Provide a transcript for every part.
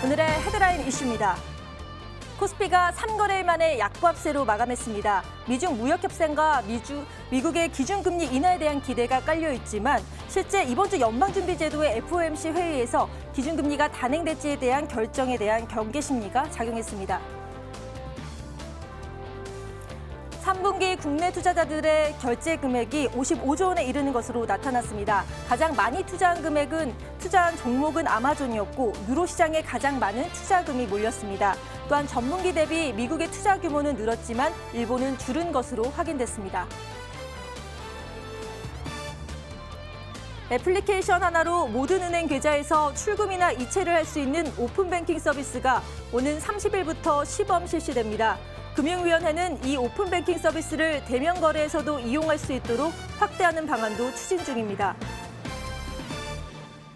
오늘의 헤드라인 이슈입니다. 코스피가 3거래일 만에 약보합세로 마감했습니다. 미중 무역 협상과 미국의 기준금리 인하에 대한 기대가 깔려 있지만 실제 이번 주 연방준비제도의 FOMC 회의에서 기준금리가 단행될지에 대한 결정에 대한 경계 심리가 작용했습니다. 3분기 국내 투자자들의 결제 금액이 55조 원에 이르는 것으로 나타났습니다. 가장 많이 투자한 종목은 아마존이었고 유로 시장에 가장 많은 투자금이 몰렸습니다. 또한 전분기 대비 미국의 투자 규모는 늘었지만 일본은 줄은 것으로 확인됐습니다. 애플리케이션 하나로 모든 은행 계좌에서 출금이나 이체를 할 수 있는 오픈뱅킹 서비스가 오는 30일부터 시범 실시됩니다. 금융위원회는 이 오픈뱅킹 서비스를 대면 거래에서도 이용할 수 있도록 확대하는 방안도 추진 중입니다.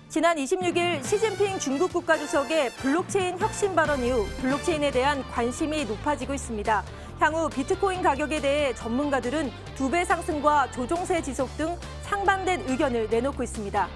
지난 26일 시진핑 중국 국가주석의 블록체인 혁신 발언 이후 블록체인에 대한 관심이 높아지고 있습니다. 향후 비트코인 가격에 대해 전문가들은 2배 상승과 조종세 지속 등 상반된 의견을 내놓고 있습니다.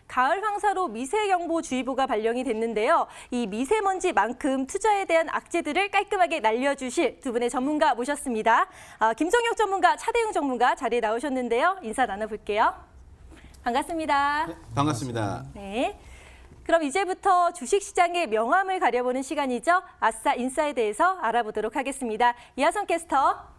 가을 황사로 미세경보주의보가 발령이 됐는데요. 이 미세먼지만큼 투자에 대한 악재들을 깔끔하게 날려주실 두 분의 전문가 모셨습니다. 김종혁 전문가, 차대웅 전문가 자리에 나오셨는데요. 인사 나눠볼게요. 반갑습니다. 네, 반갑습니다. 네. 그럼 이제부터 주식시장의 명암을 가려보는 시간이죠. 아싸 인싸에 대해서 알아보도록 하겠습니다. 이하선 캐스터.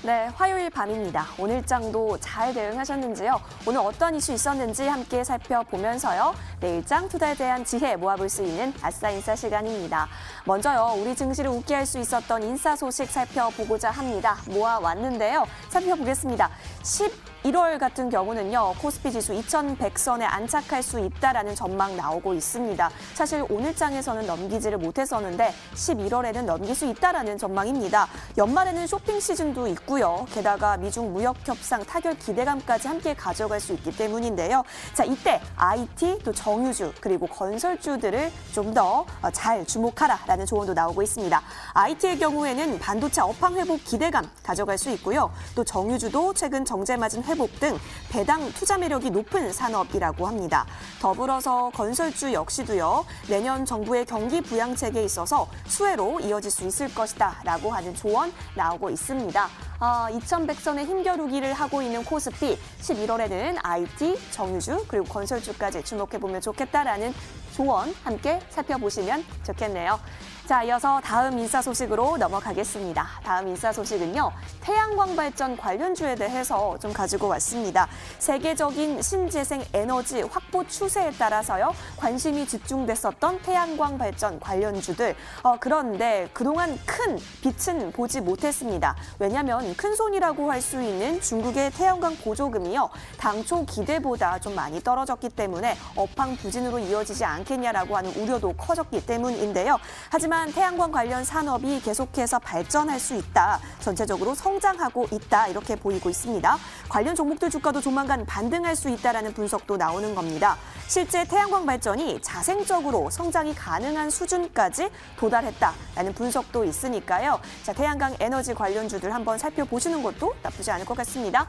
네, 화요일 밤입니다. 오늘장도 잘 대응하셨는지요? 오늘 어떤 이슈 있었는지 함께 살펴보면서요. 내일장 투자에 대한 지혜 모아볼 수 있는 아싸 인싸 시간입니다. 먼저요, 우리 증시를 웃게 할 수 있었던 인싸 소식 살펴보고자 합니다. 모아왔는데요. 살펴보겠습니다. 11월 같은 경우는요, 코스피 지수 2100선에 안착할 수 있다라는 전망 나오고 있습니다. 사실 오늘장에서는 넘기지를 못했었는데 11월에는 넘길 수 있다라는 전망입니다. 연말에는 쇼핑 시즌도 있고요. 게다가 미중 무역 협상 타결 기대감까지 함께 가져갈 수 있기 때문인데요. 자, 이때 IT, 또 정유주, 그리고 건설주들을 좀 더 잘 주목하라라는 조언도 나오고 있습니다. IT의 경우에는 반도체 업황 회복 기대감 가져갈 수 있고요. 또 정유주도 최근 정제 맞은 회복 등 배당 투자 매력이 높은 산업이라고 합니다. 더불어서 건설주 역시도요. 내년 정부의 경기 부양 체계에 있어서 수혜로 이어질 수 있을 것이다라고 하는 조언 나오고 있습니다. 2100선의 힘겨루기를 하고 있는 코스피 11월에는 IT, 정유주 그리고 건설주까지 주목해보면 좋겠다라는 조언 함께 살펴보시면 좋겠네요. 자, 이어서 다음 인싸 소식으로 넘어가겠습니다. 다음 인싸 소식은요. 태양광 발전 관련주에 대해서 좀 가지고 왔습니다. 세계적인 신재생 에너지 확보 추세에 따라서요. 관심이 집중됐었던 태양광 발전 관련주들. 그런데 그동안 큰 빛은 보지 못했습니다. 왜냐하면 큰손이라고 할 수 있는 중국의 태양광 보조금이요. 당초 기대보다 좀 많이 떨어졌기 때문에 업황 부진으로 이어지지 않겠냐라고 하는 우려도 커졌기 때문인데요. 하지만 태양광 관련 산업이 계속해서 발전할 수 있다. 전체적으로 성장하고 있다. 이렇게 보이고 있습니다. 관련 종목들 주가도 조만간 반등할 수 있다라는 분석도 나오는 겁니다. 실제 태양광 발전이 자생적으로 성장이 가능한 수준까지 도달했다라는 분석도 있으니까요. 자, 태양광 에너지 관련주들 한번 살펴보시는 것도 나쁘지 않을 것 같습니다.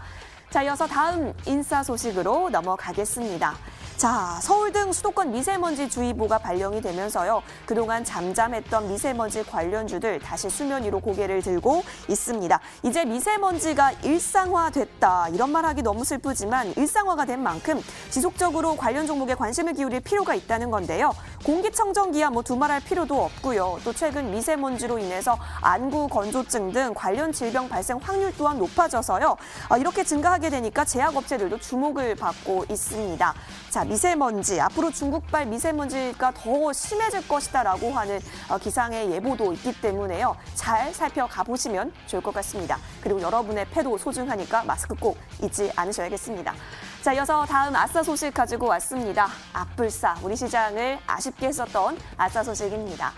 자, 이어서 다음 인싸 소식으로 넘어가겠습니다. 자, 서울 등 수도권 미세먼지 주의보가 발령이 되면서요. 그동안 잠잠했던 미세먼지 관련주들 다시 수면 위로 고개를 들고 있습니다. 이제 미세먼지가 일상화됐다. 이런 말 하기 너무 슬프지만 일상화가 된 만큼 지속적으로 관련 종목에 관심을 기울일 필요가 있다는 건데요. 공기청정기야 뭐 두말할 필요도 없고요. 또 최근 미세먼지로 인해서 안구 건조증 등 관련 질병 발생 확률 또한 높아져서요. 이렇게 증가하게 되니까 제약업체들도 주목을 받고 있습니다. 자, 미세먼지, 앞으로 중국발 미세먼지가 더 심해질 것이다라고 하는 기상의 예보도 있기 때문에요. 잘 살펴가 보시면 좋을 것 같습니다. 그리고 여러분의 폐도 소중하니까 마스크 꼭 잊지 않으셔야겠습니다. 자, 이어서 다음 아싸 소식 가지고 왔습니다. 앞불사, 우리 시장을 아쉽게 했었던 아싸 소식입니다.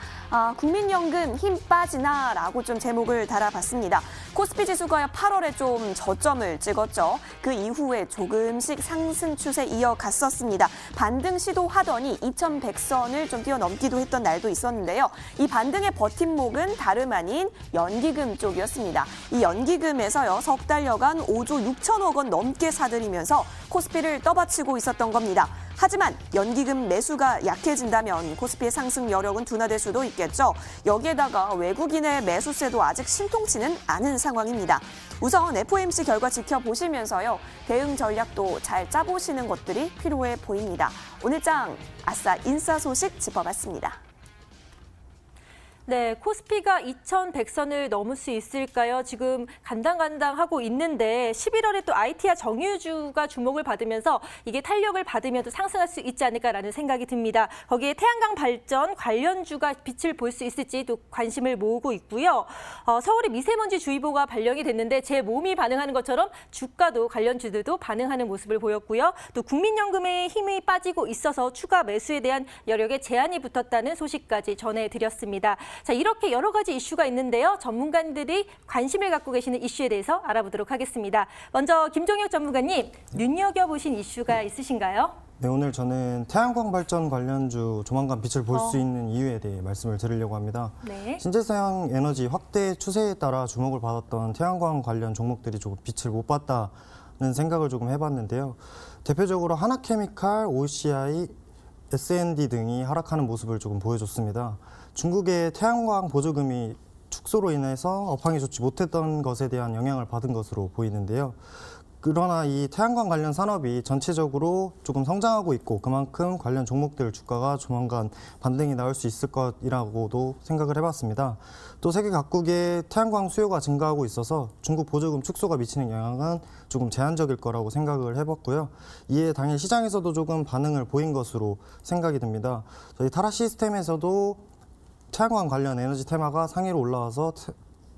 국민연금 힘 빠지나라고 좀 제목을 달아봤습니다. 코스피 지수가 8월에 좀 저점을 찍었죠. 그 이후에 조금씩 상승 추세 이어갔었습니다. 반등 시도하더니 2100선을 좀 뛰어넘기도 했던 날도 있었는데요. 이 반등의 버팀목은 다름 아닌 연기금 쪽이었습니다. 이 연기금에서요, 석 달여간 5조 6천억 원 넘게 사들이면서 코스피를 떠받치고 있었던 겁니다. 하지만 연기금 매수가 약해진다면 코스피의 상승 여력은 둔화될 수도 있겠죠. 여기에다가 외국인의 매수세도 아직 신통치는 않은 상황입니다. 우선 FOMC 결과 지켜보시면서요, 대응 전략도 잘 짜보시는 것들이 필요해 보입니다. 오늘장 아싸 인싸 소식 짚어봤습니다. 네, 코스피가 2100선을 넘을 수 있을까요? 지금 간당간당하고 있는데 11월에 또 IT와 정유주가 주목을 받으면서 이게 탄력을 받으면 또 상승할 수 있지 않을까라는 생각이 듭니다. 거기에 태양광 발전 관련주가 빛을 볼 수 있을지 또 관심을 모으고 있고요. 서울에 미세먼지 주의보가 발령이 됐는데 제 몸이 반응하는 것처럼 주가도 관련주들도 반응하는 모습을 보였고요. 또 국민연금의 힘이 빠지고 있어서 추가 매수에 대한 여력에 제한이 붙었다는 소식까지 전해드렸습니다. 자, 이렇게 여러 가지 이슈가 있는데요. 전문가들이 관심을 갖고 계시는 이슈에 대해서 알아보도록 하겠습니다. 먼저 김종혁 전문가님, 눈여겨보신 이슈가 있으신가요? 네, 오늘 저는 태양광 발전 관련주 조만간 빛을 볼 수 있는 이유에 대해 말씀을 드리려고 합니다. 네. 신재생 에너지 확대 추세에 따라 주목을 받았던 태양광 관련 종목들이 조금 빛을 못 봤다는 생각을 조금 해봤는데요. 대표적으로 하나케미칼, OCI, S&D 등이 하락하는 모습을 조금 보여줬습니다. 중국의 태양광 보조금이 축소로 인해서 업황이 좋지 못했던 것에 대한 영향을 받은 것으로 보이는데요. 그러나 이 태양광 관련 산업이 전체적으로 조금 성장하고 있고 그만큼 관련 종목들 주가가 조만간 반등이 나올 수 있을 것이라고도 생각을 해봤습니다. 또 세계 각국의 태양광 수요가 증가하고 있어서 중국 보조금 축소가 미치는 영향은 조금 제한적일 거라고 생각을 해봤고요. 이에 당일 시장에서도 조금 반응을 보인 것으로 생각이 듭니다. 저희 타라 시스템에서도 태양광 관련 에너지 테마가 상위로 올라와서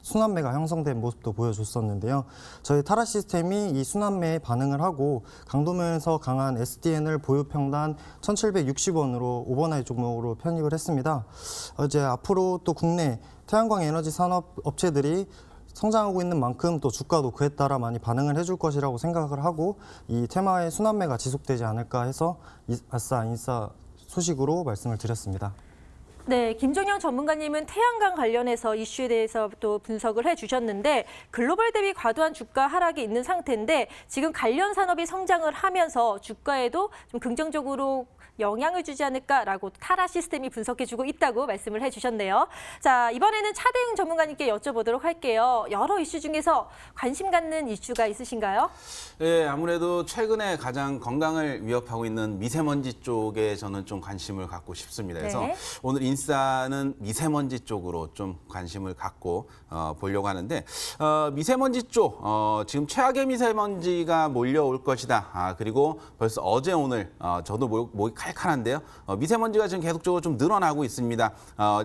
순환매가 형성된 모습도 보여줬었는데요. 저희 타라 시스템이 이 순환매에 반응을 하고 강도면에서 강한 SDN을 보유평단 1,760원으로 오버나잇 종목으로 편입을 했습니다. 이제 앞으로 또 국내 태양광 에너지 산업 업체들이 성장하고 있는 만큼 또 주가도 그에 따라 많이 반응을 해줄 것이라고 생각을 하고 이 테마의 순환매가 지속되지 않을까 해서 아싸 인싸 소식으로 말씀을 드렸습니다. 네, 김종영 전문가님은 태양광 관련해서 이슈에 대해서 또 분석을 해주셨는데 글로벌 대비 과도한 주가 하락이 있는 상태인데 지금 관련 산업이 성장을 하면서 주가에도 좀 긍정적으로 영향을 주지 않을까라고 타라 시스템이 분석해주고 있다고 말씀을 해주셨네요. 자, 이번에는 차대웅 전문가님께 여쭤보도록 할게요. 여러 이슈 중에서 관심 갖는 이슈가 있으신가요? 네, 아무래도 최근에 가장 건강을 위협하고 있는 미세먼지 쪽에 저는 좀 관심을 갖고 싶습니다. 그래서 네. 오늘 인싸는 미세먼지 쪽으로 좀 관심을 갖고 보려고 하는데 미세먼지 쪽 지금 최악의 미세먼지가 몰려올 것이다. 그리고 벌써 어제 오늘 저도 목이 칼칼한데요. 미세먼지가 지금 계속적으로 좀 늘어나고 있습니다.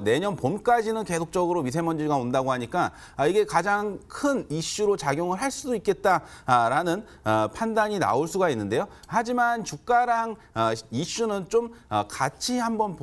내년 봄까지는 계속적으로 미세먼지가 온다고 하니까 이게 가장 큰 이슈로 작용을 할 수도 있겠다라는 판단이 나올 수가 있는데요. 하지만 주가랑 이슈는 좀 같이 한번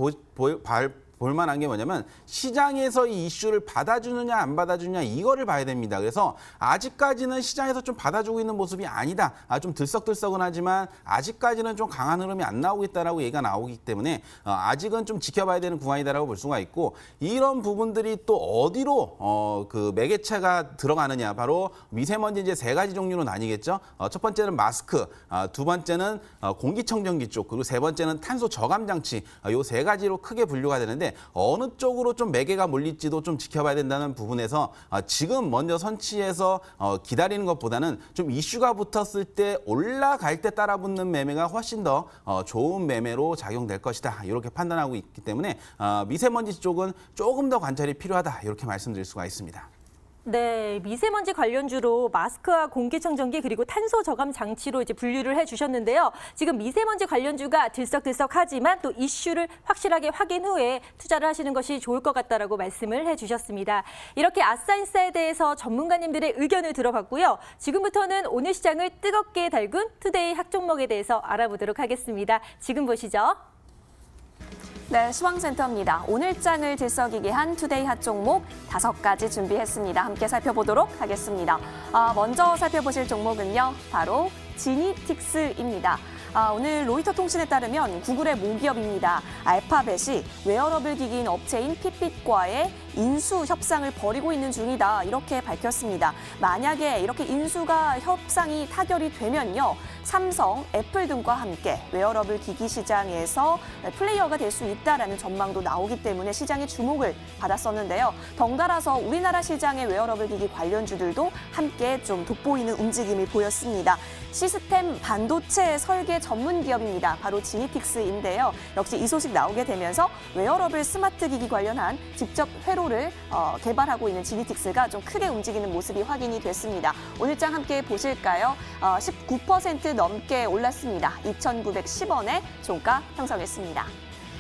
볼만한 게 뭐냐면 시장에서 이 이슈를 받아주느냐 안 받아주느냐 이거를 봐야 됩니다. 그래서 아직까지는 시장에서 좀 받아주고 있는 모습이 아니다. 좀 들썩들썩은 하지만 아직까지는 좀 강한 흐름이 안 나오고 있다라고 얘기가 나오기 때문에 아직은 좀 지켜봐야 되는 구간이다라고 볼 수가 있고 이런 부분들이 또 어디로 그 매개체가 들어가느냐 바로 미세먼지 이제 세 가지 종류로 나뉘겠죠. 첫 번째는 마스크, 두 번째는 공기청정기 쪽 그리고 세 번째는 탄소 저감 장치 요 세 가지로 크게 분류가 되는데 어느 쪽으로 좀 매개가 몰릴지도 좀 지켜봐야 된다는 부분에서 지금 먼저 선취해서 기다리는 것보다는 좀 이슈가 붙었을 때 올라갈 때 따라붙는 매매가 훨씬 더 좋은 매매로 작용될 것이다. 이렇게 판단하고 있기 때문에 미세먼지 쪽은 조금 더 관찰이 필요하다. 이렇게 말씀드릴 수가 있습니다. 네, 미세먼지 관련주로 마스크와 공기청정기 그리고 탄소 저감 장치로 이제 분류를 해주셨는데요. 지금 미세먼지 관련주가 들썩들썩하지만 또 이슈를 확실하게 확인 후에 투자를 하시는 것이 좋을 것 같다라고 말씀을 해주셨습니다. 이렇게 아싸인싸에 대해서 전문가님들의 의견을 들어봤고요. 지금부터는 오늘 시장을 뜨겁게 달군 투데이 학종목에 대해서 알아보도록 하겠습니다. 지금 보시죠. 네, 시황센터입니다. 오늘 장을 들썩이게 한 투데이 핫 종목 5가지 준비했습니다. 함께 살펴보도록 하겠습니다. 먼저 살펴보실 종목은요, 바로 지니틱스입니다. 오늘 로이터 통신에 따르면 구글의 모기업입니다. 알파벳이 웨어러블 기기인 업체인 핏빗과의 인수 협상을 벌이고 있는 중이다. 이렇게 밝혔습니다. 만약에 이렇게 인수가 협상이 타결이 되면요, 삼성, 애플 등과 함께 웨어러블 기기 시장에서 플레이어가 될 수 있다라는 전망도 나오기 때문에 시장의 주목을 받았었는데요. 덩달아서 우리나라 시장의 웨어러블 기기 관련주들도 함께 좀 돋보이는 움직임을 보였습니다. 시스템 반도체 설계 전문 기업입니다. 바로 지니틱스인데요. 역시 이 소식 나오게 되면서 웨어러블 스마트 기기 관련한 직접 회로를 개발하고 있는 지니틱스가 좀 크게 움직이는 모습이 확인이 됐습니다. 오늘 장 함께 보실까요? 19% 넘게 올랐습니다. 2,910원에 종가 형성했습니다.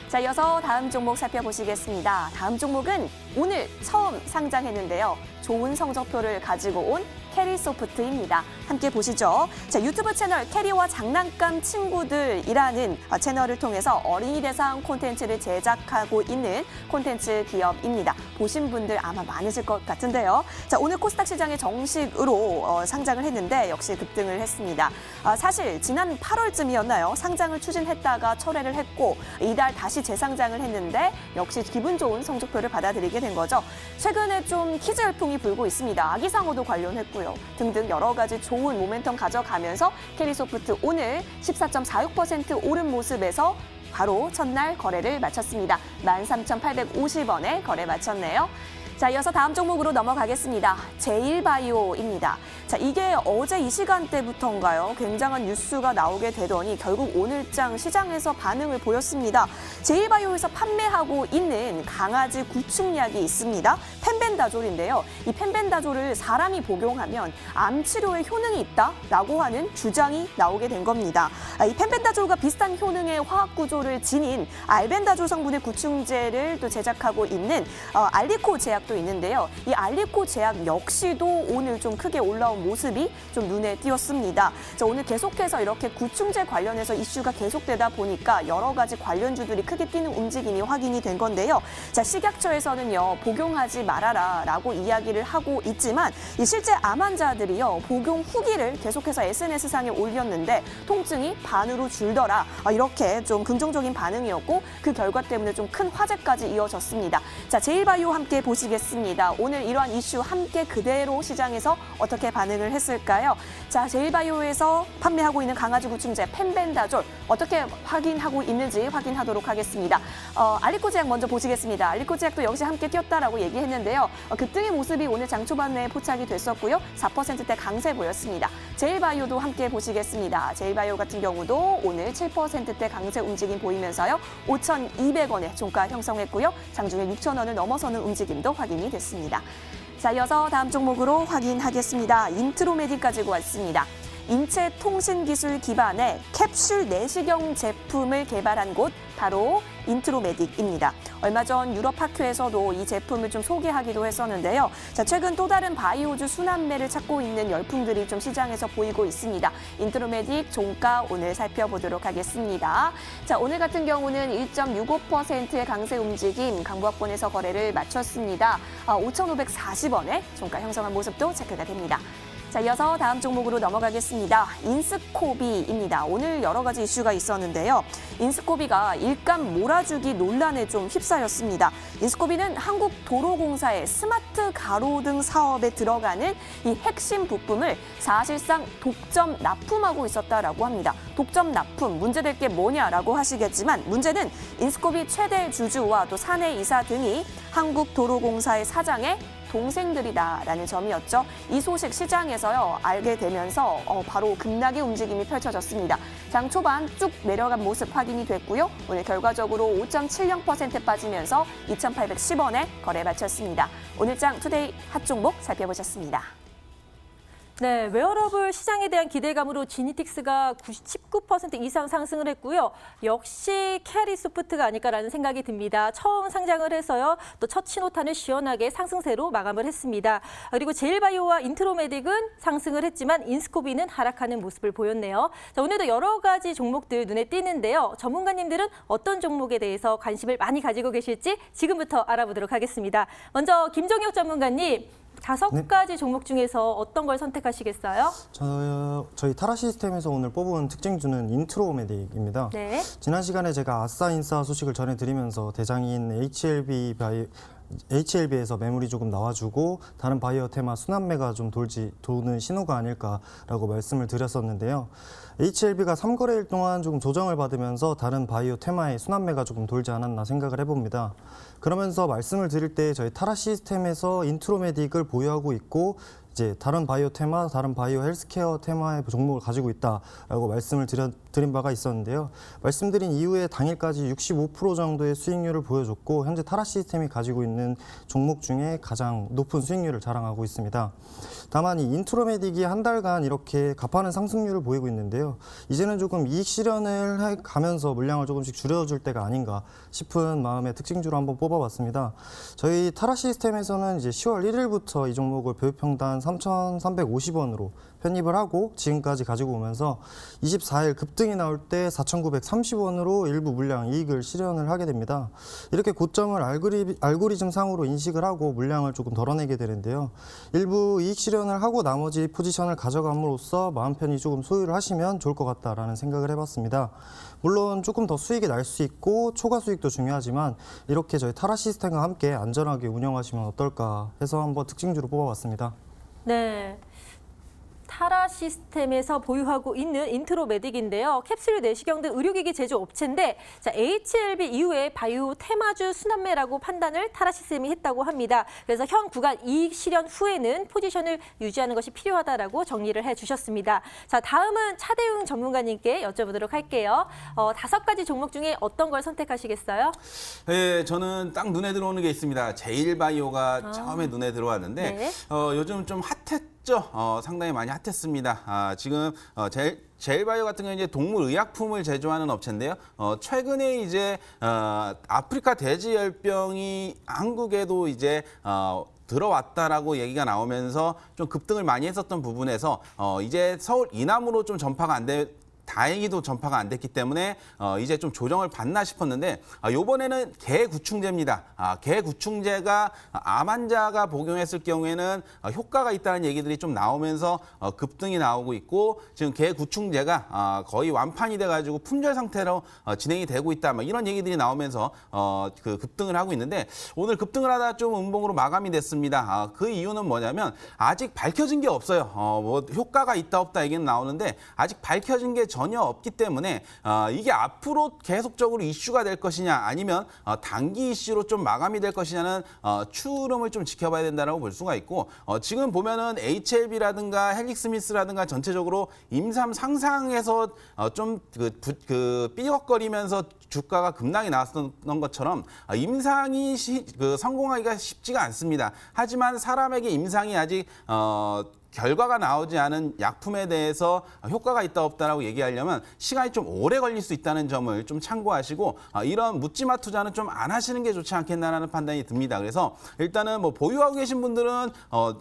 자, 이어서 다음 종목 살펴보시겠습니다. 다음 종목은 오늘 처음 상장했는데요. 좋은 성적표를 가지고 온 캐리소프트입니다. 함께 보시죠. 자, 유튜브 채널 캐리와 장난감 친구들이라는 채널을 통해서 어린이 대상 콘텐츠를 제작하고 있는 콘텐츠 기업입니다. 보신 분들 아마 많으실 것 같은데요. 자, 오늘 코스닥 시장에 정식으로 상장을 했는데 역시 급등을 했습니다. 사실 지난 8월쯤이었나요? 상장을 추진했다가 철회를 했고 이달 다시 재상장을 했는데 역시 기분 좋은 성적표를 받아들이게 된 거죠. 최근에 좀 키즈 열풍이 불고 있습니다. 아기상어도 관련했고요. 등등 여러 가지 좋은 모멘텀 가져가면서 캐리소프트 오늘 14.46% 오른 모습에서 바로 첫날 거래를 마쳤습니다. 13,850원에 거래 마쳤네요. 자, 이어서 다음 종목으로 넘어가겠습니다. 제일바이오입니다. 자, 이게 어제 이 시간대부터인가요? 굉장한 뉴스가 나오게 되더니 결국 오늘장 시장에서 반응을 보였습니다. 제일바이오에서 판매하고 있는 강아지 구충약이 있습니다. 펜벤다졸인데요. 이 펜벤다졸을 사람이 복용하면 암 치료에 효능이 있다라고 하는 주장이 나오게 된 겁니다. 이 펜벤다졸과 비슷한 효능의 화학 구조를 지닌 알벤다졸 성분의 구충제를 또 제작하고 있는 알리코 제약 도 있는데요. 이 알리코 제약 역시도 오늘 좀 크게 올라온 모습이 좀 눈에 띄었습니다. 자, 오늘 계속해서 이렇게 구충제 관련해서 이슈가 계속되다 보니까 여러 가지 관련주들이 크게 뛰는 움직임이 확인이 된 건데요. 자, 식약처에서는요, 복용하지 말아라라고 이야기를 하고 있지만 이 실제 암 환자들이요, 복용 후기를 계속해서 SNS상에 올렸는데 통증이 반으로 줄더라. 이렇게 좀 긍정적인 반응이었고 그 결과 때문에 좀 큰 화제까지 이어졌습니다. 자, 제일바이오 함께 보시겠습니다. 오늘 이러한 이슈 함께 그대로 시장에서 어떻게 반응을 했을까요? 자, 제일바이오에서 판매하고 있는 강아지 구충제 펜벤다졸 어떻게 확인하고 있는지 확인하도록 하겠습니다. 알리코 제약 먼저 보시겠습니다. 알리코 제약도 역시 함께 뛰었다라고 얘기했는데요. 급등의 모습이 오늘 장 초반에 포착이 됐었고요. 4%대 강세 보였습니다. 제일바이오도 함께 보시겠습니다. 제일바이오 같은 경우도 오늘 7%대 강세 움직임 보이면서요. 5,200원에 종가 형성했고요. 장중에 6,000원을 넘어서는 움직임도 확인이 됐습니다. 자, 이어서 다음 종목으로 확인하겠습니다. 인트로메딕 가지고 왔습니다. 인체 통신 기술 기반의 캡슐 내시경 제품을 개발한 곳 바로 인트로메딕입니다. 얼마 전 유럽 학회에서도 이 제품을 좀 소개하기도 했었는데요. 자, 최근 또 다른 바이오주 순환매를 찾고 있는 열풍들이 좀 시장에서 보이고 있습니다. 인트로메딕 종가 오늘 살펴보도록 하겠습니다. 자, 오늘 같은 경우는 1.65%의 강세 움직임 강보합권에서 거래를 마쳤습니다. 5,540원에 종가 형성한 모습도 체크가 됩니다. 자, 이어서 다음 종목으로 넘어가겠습니다. 인스코비입니다. 오늘 여러 가지 이슈가 있었는데요. 인스코비가 일감 몰아주기 논란에 좀 휩싸였습니다. 인스코비는 한국도로공사의 스마트 가로등 사업에 들어가는 이 핵심 부품을 사실상 독점 납품하고 있었다라고 합니다. 독점 납품, 문제될 게 뭐냐라고 하시겠지만 문제는 인스코비 최대 주주와 또 사내이사 등이 한국도로공사의 사장의 동생들이다라는 점이었죠. 이 소식 시장에서요 알게 되면서 바로 급락의 움직임이 펼쳐졌습니다. 장 초반 쭉 내려간 모습 확인이 됐고요. 오늘 결과적으로 5.70% 빠지면서 2,810원에 거래 마쳤습니다. 오늘 장 투데이 핫 종목 살펴보셨습니다. 네, 웨어러블 시장에 대한 기대감으로 지니틱스가 19% 이상 상승을 했고요. 역시 캐리소프트가 아닐까라는 생각이 듭니다. 처음 상장을 해서요. 또 첫 신호탄을 시원하게 상승세로 마감을 했습니다. 그리고 제일바이오와 인트로메딕은 상승을 했지만 인스코비는 하락하는 모습을 보였네요. 자, 오늘도 여러 가지 종목들 눈에 띄는데요. 전문가님들은 어떤 종목에 대해서 관심을 많이 가지고 계실지 지금부터 알아보도록 하겠습니다. 먼저 김종혁 전문가님. 5가지 종목 중에서 어떤 걸 선택하시겠어요? 저희 타라 시스템에서 오늘 뽑은 특징주는 인트로메딕입니다. 네. 지난 시간에 제가 아싸인싸 소식을 전해드리면서 대장인 HLB에서 매물이 조금 나와주고 다른 바이오 테마 순환매가 좀 도는 신호가 아닐까라고 말씀을 드렸었는데요. HLB가 3거래일 동안 조금 조정을 받으면서 다른 바이오 테마의 순환매가 조금 돌지 않았나 생각을 해봅니다. 그러면서 말씀을 드릴 때 저희 타라 시스템에서 인트로메딕을 보유하고 있고 이제 다른 바이오 테마, 다른 바이오 헬스케어 테마의 종목을 가지고 있다라고 말씀을 드린 바가 있었는데요. 말씀드린 이후에 당일까지 65% 정도의 수익률을 보여줬고 현재 타라 시스템이 가지고 있는 종목 중에 가장 높은 수익률을 자랑하고 있습니다. 다만 이 인트로메딕이 한 달간 이렇게 가파른 상승률을 보이고 있는데요. 이제는 조금 이익 실현을 가면서 물량을 조금씩 줄여줄 때가 아닌가 싶은 마음의 특징주로 한번 뽑아봤습니다. 저희 타라 시스템에서는 이제 10월 1일부터 이 종목을 교육평단 3,350원으로 편입을 하고 지금까지 가지고 오면서 24일 급등이 나올 때 4,930원으로 일부 물량 이익을 실현을 하게 됩니다. 이렇게 고점을 알고리즘 상으로 인식을 하고 물량을 조금 덜어내게 되는데요. 일부 이익 실현을 하고 나머지 포지션을 가져감으로써 마음 편히 조금 소유를 하시면 좋을 것 같다라는 생각을 해봤습니다. 물론 조금 더 수익이 날 수 있고 초과 수익도 중요하지만 이렇게 저희 타라 시스템과 함께 안전하게 운영하시면 어떨까 해서 한번 특징주로 뽑아봤습니다. 네. 타라 시스템에서 보유하고 있는 인트로메딕인데요. 캡슐 내시경 등 의료기기 제조 업체인데 자, HLB 이후에 바이오 테마주 순환매라고 판단을 타라 시스템이 했다고 합니다. 그래서 현 구간 이익 실현 후에는 포지션을 유지하는 것이 필요하다라고 정리를 해주셨습니다. 자, 다음은 차대웅 전문가님께 여쭤보도록 할게요. 5가지 종목 중에 어떤 걸 선택하시겠어요? 네, 저는 딱 눈에 들어오는 게 있습니다. 제일바이오가 처음에 눈에 들어왔는데 네. 요즘 좀 핫했죠. 상당히 많이 핫했습니다. 지금 제일바이오 같은 경우는 이제 동물 의약품을 제조하는 업체인데요. 최근에 이제 아프리카 돼지열병이 한국에도 이제 들어왔다라고 얘기가 나오면서 좀 급등을 많이 했었던 부분에서 이제 서울 이남으로 좀 전파가 다행히도 전파가 안 됐기 때문에 이제 좀 조정을 받나 싶었는데 이번에는 개구충제입니다. 개구충제가 암 환자가 복용했을 경우에는 효과가 있다는 얘기들이 좀 나오면서 급등이 나오고 있고 지금 개구충제가 거의 완판이 돼가지고 품절 상태로 진행이 되고 있다. 이런 얘기들이 나오면서 그 급등을 하고 있는데 오늘 급등을 하다 좀 음봉으로 마감이 됐습니다. 그 이유는 뭐냐면 아직 밝혀진 게 없어요. 뭐 효과가 있다 없다 얘기는 나오는데 아직 밝혀진 게 전혀 없기 때문에 이게 앞으로 계속적으로 이슈가 될 것이냐 아니면 단기 이슈로 좀 마감이 될 것이냐는 추후 흐름을 좀 지켜봐야 된다고 볼 수가 있고 지금 보면은 HLB라든가 헬릭스미스라든가 전체적으로 임상 상상에서 좀 삐걱거리면서 주가가 급락이 나왔던 것처럼 임상이 성공하기가 쉽지가 않습니다. 하지만 사람에게 임상이 아직 결과가 나오지 않은 약품에 대해서 효과가 있다 없다라고 얘기하려면 시간이 좀 오래 걸릴 수 있다는 점을 좀 참고하시고 이런 묻지마 투자는 좀 안 하시는 게 좋지 않겠나라는 판단이 듭니다. 그래서 일단은 뭐 보유하고 계신 분들은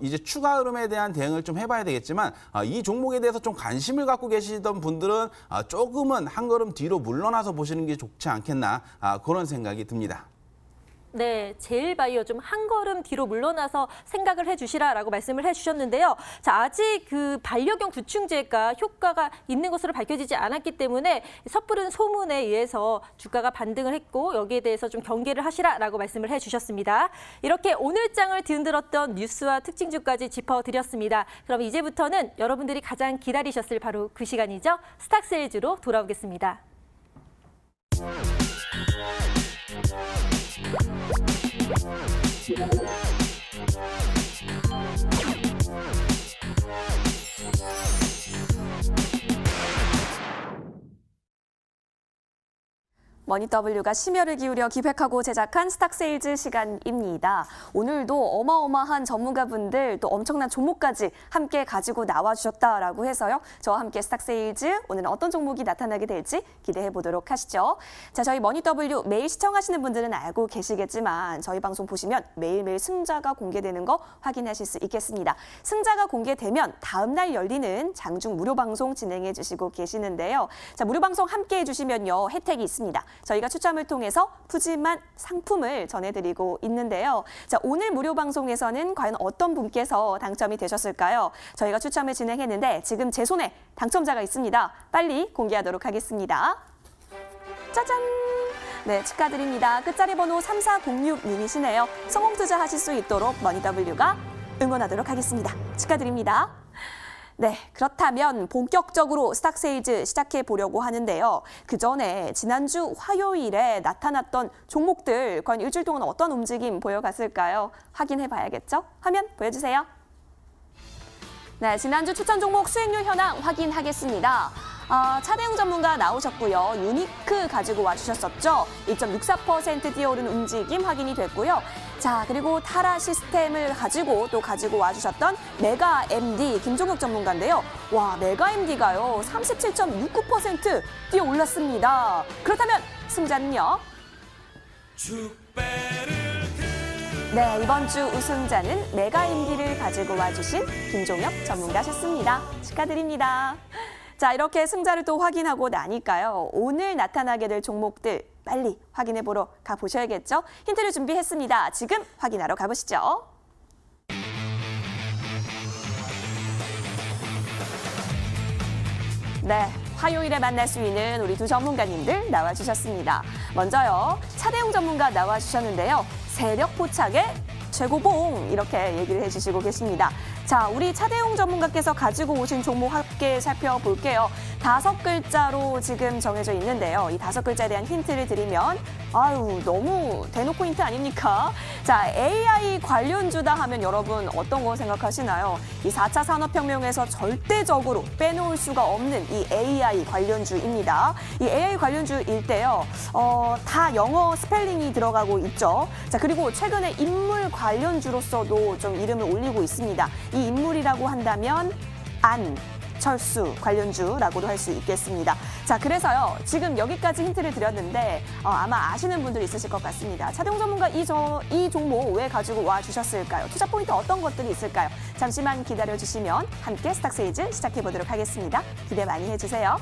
이제 추가 흐름에 대한 대응을 좀 해봐야 되겠지만 이 종목에 대해서 좀 관심을 갖고 계시던 분들은 조금은 한 걸음 뒤로 물러나서 보시는 게 좋지 않겠나 그런 생각이 듭니다. 네, 제일바이오 좀 한 걸음 뒤로 물러나서 생각을 해주시라라고 말씀을 해주셨는데요. 자, 아직 그 반려견 구충제가 효과가 있는 것으로 밝혀지지 않았기 때문에 섣부른 소문에 의해서 주가가 반등을 했고 여기에 대해서 좀 경계를 하시라라고 말씀을 해주셨습니다. 이렇게 오늘장을 뒤흔들었던 뉴스와 특징주까지 짚어드렸습니다. 그럼 이제부터는 여러분들이 가장 기다리셨을 바로 그 시간이죠. 스탁세일즈로 돌아오겠습니다. 머니W가 심혈을 기울여 기획하고 제작한 스탁세일즈 시간입니다. 오늘도 어마어마한 전문가분들 또 엄청난 종목까지 함께 가지고 나와주셨다라고 해서요. 저와 함께 스탁세일즈 오늘은 어떤 종목이 나타나게 될지 기대해 보도록 하시죠. 자, 저희 머니W 매일 시청하시는 분들은 알고 계시겠지만 저희 방송 보시면 매일매일 승자가 공개되는 거 확인하실 수 있겠습니다. 승자가 공개되면 다음 날 열리는 장중 무료 방송 진행해 주시고 계시는데요. 자, 무료 방송 함께 해주시면요. 혜택이 있습니다. 저희가 추첨을 통해서 푸짐한 상품을 전해드리고 있는데요. 자, 오늘 무료 방송에서는 과연 어떤 분께서 당첨이 되셨을까요? 저희가 추첨을 진행했는데 지금 제 손에 당첨자가 있습니다. 빨리 공개하도록 하겠습니다. 짜잔! 네, 축하드립니다. 끝자리 번호 3406님이시네요. 성공 투자하실 수 있도록 머니W가 응원하도록 하겠습니다. 축하드립니다. 네, 그렇다면 본격적으로 스탁세일즈 시작해 보려고 하는데요. 그 전에 지난주 화요일에 나타났던 종목들 과연 일주일 동안 어떤 움직임 보여갔을까요? 확인해 봐야겠죠? 화면 보여주세요. 네, 지난주 추천 종목 수익률 현황 확인하겠습니다. 차대웅 전문가 나오셨고요. 유니크 가지고 와주셨었죠. 1.64% 뛰어오른 움직임 확인이 됐고요. 자, 그리고 타라 시스템을 가지고 와주셨던 메가 MD 김종혁 전문가인데요. 와, 메가 MD가요. 37.69% 뛰어올랐습니다. 그렇다면 승자는요? 네, 이번 주 우승자는 메가 MD를 가지고 와주신 김종혁 전문가셨습니다. 축하드립니다. 자, 이렇게 승자를 또 확인하고 나니까요. 오늘 나타나게 될 종목들 빨리 확인해 보러 가보셔야겠죠? 힌트를 준비했습니다. 지금 확인하러 가보시죠. 네, 화요일에 만날 수 있는 우리 두 전문가님들 나와주셨습니다. 먼저요, 차대웅 전문가 나와주셨는데요. 세력 포착의 최고봉 이렇게 얘기를 해주시고 계십니다. 자, 우리 차대웅 전문가께서 가지고 오신 종목 함께 살펴볼게요. 5글자로 지금 정해져 있는데요. 이 5글자에 대한 힌트를 드리면 아유, 너무 대놓고 힌트 아닙니까? 자, AI 관련주다 하면 여러분 어떤 거 생각하시나요? 이 4차 산업혁명에서 절대적으로 빼놓을 수가 없는 이 AI 관련주입니다. 이 AI 관련주일 때요. 다 영어 스펠링이 들어가고 있죠. 자, 그리고 최근에 인물 관련주로서도 좀 이름을 올리고 있습니다. 이 인물이라고 한다면 안철수 관련주라고도 할 수 있겠습니다. 자, 그래서요. 지금 여기까지 힌트를 드렸는데 아마 아시는 분들 있으실 것 같습니다. 차대웅 전문가 이 종목 왜 가지고 와주셨을까요? 투자 포인트 어떤 것들이 있을까요? 잠시만 기다려주시면 함께 스탁세일즈 시작해보도록 하겠습니다. 기대 많이 해주세요.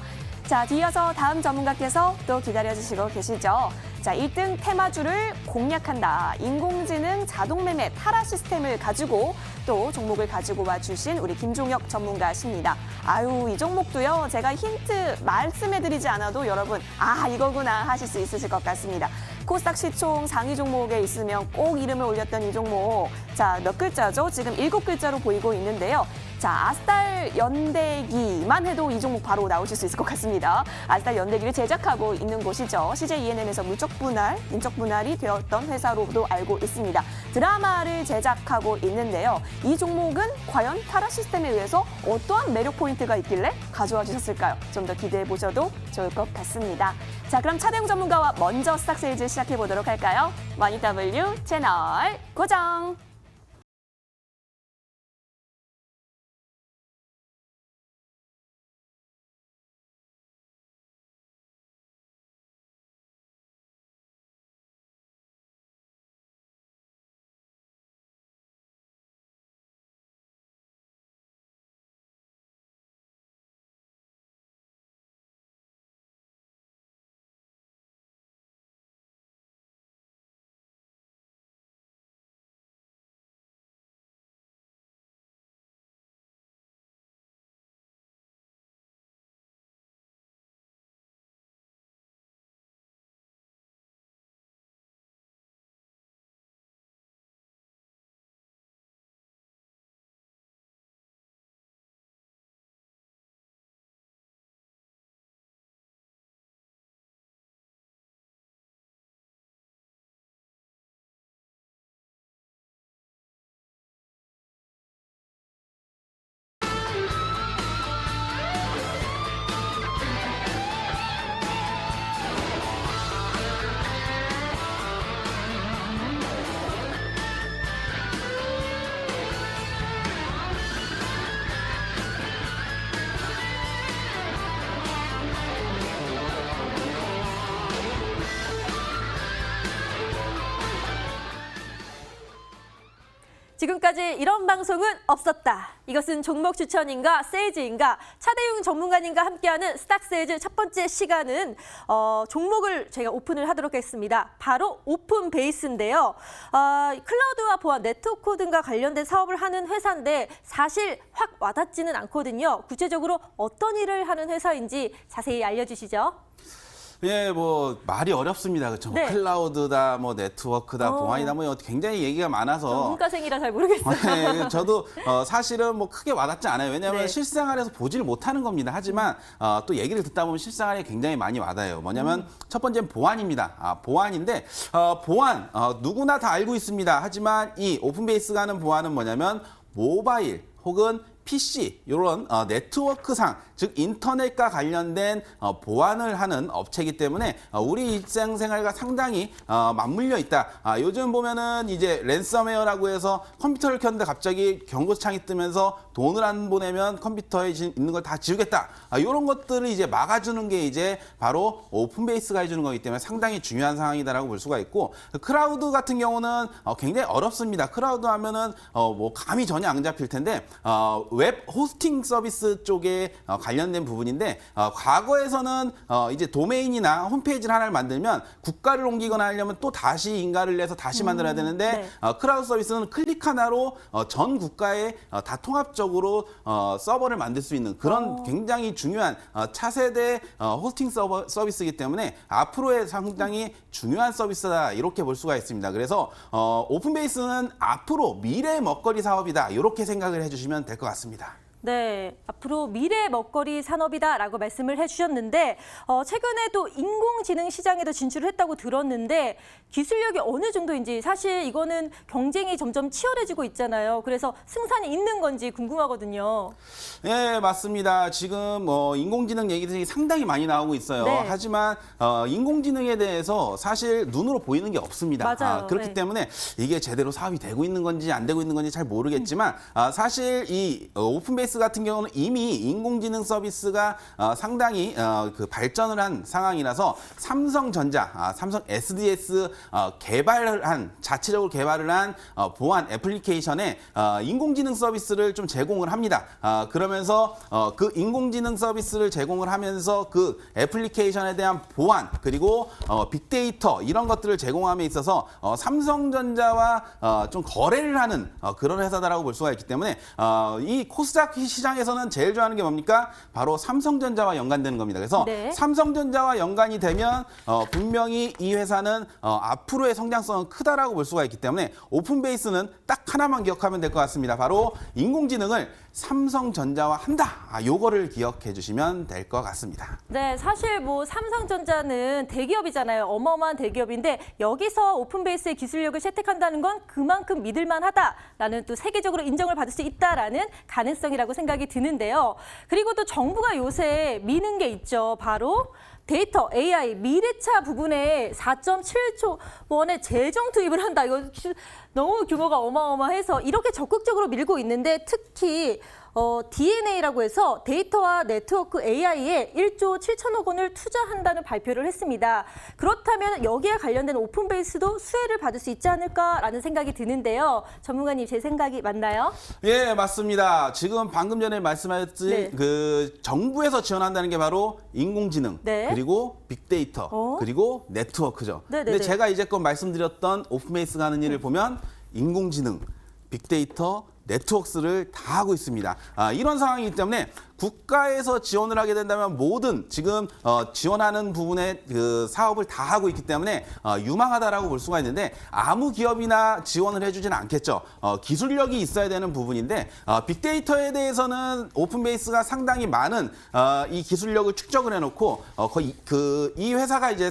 자, 뒤이어서 다음 전문가께서 또 기다려주시고 계시죠. 자, 1등 테마주를 공략한다. 인공지능 자동매매 타라 시스템을 가지고 또 종목을 가지고 와주신 우리 김종혁 전문가십니다. 아유, 이 종목도요. 제가 힌트 말씀해드리지 않아도 여러분 이거구나 하실 수 있으실 것 같습니다. 코스닥 시총 상위 종목에 있으면 꼭 이름을 올렸던 이 종목. 자, 몇 글자죠? 지금 7글자로 보이고 있는데요. 자, 아스달 연대기만 해도 이 종목 바로 나오실 수 있을 것 같습니다. 아스달 연대기를 제작하고 있는 곳이죠. CJ ENM에서 물적 분할, 인적 분할이 되었던 회사로도 알고 있습니다. 드라마를 제작하고 있는데요. 이 종목은 과연 타라 시스템에 의해서 어떠한 매력 포인트가 있길래 가져와 주셨을까요? 좀 더 기대해 보셔도 좋을 것 같습니다. 자, 그럼 차대웅 전문가와 먼저 스탁세일즈 시작해 보도록 할까요? 머니W 채널 고정! 지금까지 이런 방송은 없었다. 이것은 종목 추천인가 세일즈인가 차대용 전문가님과 함께하는 스탁세일즈 첫 번째 시간은 종목을 제가 오픈을 하도록 하겠습니다. 바로 오픈 베이스인데요. 클라우드와 보안, 네트워크 등과 관련된 사업을 하는 회사인데 사실 확 와닿지는 않거든요. 구체적으로 어떤 일을 하는 회사인지 자세히 알려주시죠. 예, 뭐 말이 어렵습니다. 그렇죠? 네. 클라우드다, 뭐 네트워크다, 보안이다, 뭐 굉장히 얘기가 많아서. 문과생이라 잘 모르겠어요. 네, 저도 사실은 뭐 크게 와닿지 않아요. 왜냐하면 네. 실생활에서 보지를 못하는 겁니다. 하지만 또 얘기를 듣다 보면 실생활에 굉장히 많이 와닿아요. 뭐냐면 첫 번째는 보안입니다. 보안인데 보안 누구나 다 알고 있습니다. 하지만 이 오픈베이스가 하는 보안은 뭐냐면 모바일 혹은 PC 이런 네트워크상 즉 인터넷과 관련된 보안을 하는 업체이기 때문에 우리 일상생활과 상당히 맞물려 있다. 요즘 보면은 이제 랜섬웨어라고 해서 컴퓨터를 켰는데 갑자기 경고창이 뜨면서 돈을 안 보내면 컴퓨터에 있는 걸 다 지우겠다. 이런 것들을 이제 막아주는 게 이제 바로 오픈베이스가 해주는 거기 때문에 상당히 중요한 상황이다라고 볼 수가 있고 클라우드 같은 경우는 굉장히 어렵습니다. 클라우드 하면은 뭐 감이 전혀 안 잡힐 텐데 웹 호스팅 서비스 쪽에 관련된 부분인데 과거에서는 이제 도메인이나 홈페이지를 하나를 만들면 국가를 옮기거나 하려면 또 다시 인가를 내서 다시 만들어야 되는데 네. 클라우드 서비스는 클릭 하나로 전 국가에 다 통합적으로 서버를 만들 수 있는 그런 굉장히 중요한 차세대 호스팅 서비스이기 때문에 앞으로의 상당히 중요한 서비스다 이렇게 볼 수가 있습니다. 그래서 오픈베이스는 앞으로 미래의 먹거리 사업이다 이렇게 생각을 해주시면 될 것 같습니다. 네, 앞으로 미래 먹거리 산업이다라고 말씀을 해주셨는데 최근에 또 인공지능 시장에도 진출을 했다고 들었는데 기술력이 어느 정도인지 사실 이거는 경쟁이 점점 치열해지고 있잖아요. 그래서 승산이 있는 건지 궁금하거든요. 네, 맞습니다. 지금 인공지능 얘기들이 상당히 많이 나오고 있어요. 네. 하지만 인공지능에 대해서 사실 눈으로 보이는 게 없습니다. 맞아요. 그렇기 네. 때문에 이게 제대로 사업이 되고 있는 건지 안 되고 있는 건지 잘 모르겠지만 사실 이 오픈베이스 같은 경우는 이미 인공지능 서비스가 상당히 그 발전을 한 상황이라서 삼성전자, 삼성 SDS 개발을 한 자체적으로 개발을 한 보안 애플리케이션에 인공지능 서비스를 좀 제공을 합니다. 그러면서 그 인공지능 서비스를 제공을 하면서 그 애플리케이션에 대한 보안 그리고 빅데이터 이런 것들을 제공함에 있어서 삼성전자와 좀 거래를 하는 그런 회사다라고 볼 수가 있기 때문에 이 코스닥 시장에서는 제일 좋아하는 게 뭡니까? 바로 삼성전자와 연관되는 겁니다. 그래서 네. 삼성전자와 연관이 되면 분명히 이 회사는 앞으로의 성장성은 크다라고 볼 수가 있기 때문에 오픈베이스는 딱 하나만 기억하면 될 것 같습니다. 바로 인공지능을 삼성전자와 한다. 요거를 기억해 주시면 될 것 같습니다. 네, 사실 뭐 삼성전자는 대기업이잖아요. 어마어마한 대기업인데 여기서 오픈베이스의 기술력을 채택한다는 건 그만큼 믿을만하다라는 또 세계적으로 인정을 받을 수 있다라는 가능성이라고 생각이 드는데요. 그리고 또 정부가 요새 미는 게 있죠. 바로 데이터, AI, 미래차 부분에 4.7조 원의 재정 투입을 한다. 이거 너무 규모가 어마어마해서 이렇게 적극적으로 밀고 있는데 특히 DNA라고 해서 데이터와 네트워크 AI에 1조 7천억 원을 투자한다는 발표를 했습니다. 그렇다면 여기에 관련된 오픈베이스도 수혜를 받을 수 있지 않을까라는 생각이 드는데요. 전문가님, 제 생각이 맞나요? 예, 맞습니다. 지금 방금 전에 말씀하셨듯이 네. 그 정부에서 지원한다는 게 바로 인공지능, 네. 그리고 빅데이터, 그리고 네트워크죠. 네네네. 근데 제가 이제껏 말씀드렸던 오픈베이스가 하는 일을 보면 인공지능, 빅데이터, 네트워크를 다 하고 있습니다. 이런 상황이기 때문에 국가에서 지원을 하게 된다면 모든 지금 지원하는 부분의 그 사업을 다 하고 있기 때문에 유망하다라고 볼 수가 있는데 아무 기업이나 지원을 해주지는 않겠죠. 기술력이 있어야 되는 부분인데 빅데이터에 대해서는 오픈베이스가 상당히 많은 이 기술력을 축적을 해놓고 거의 이 회사가 이제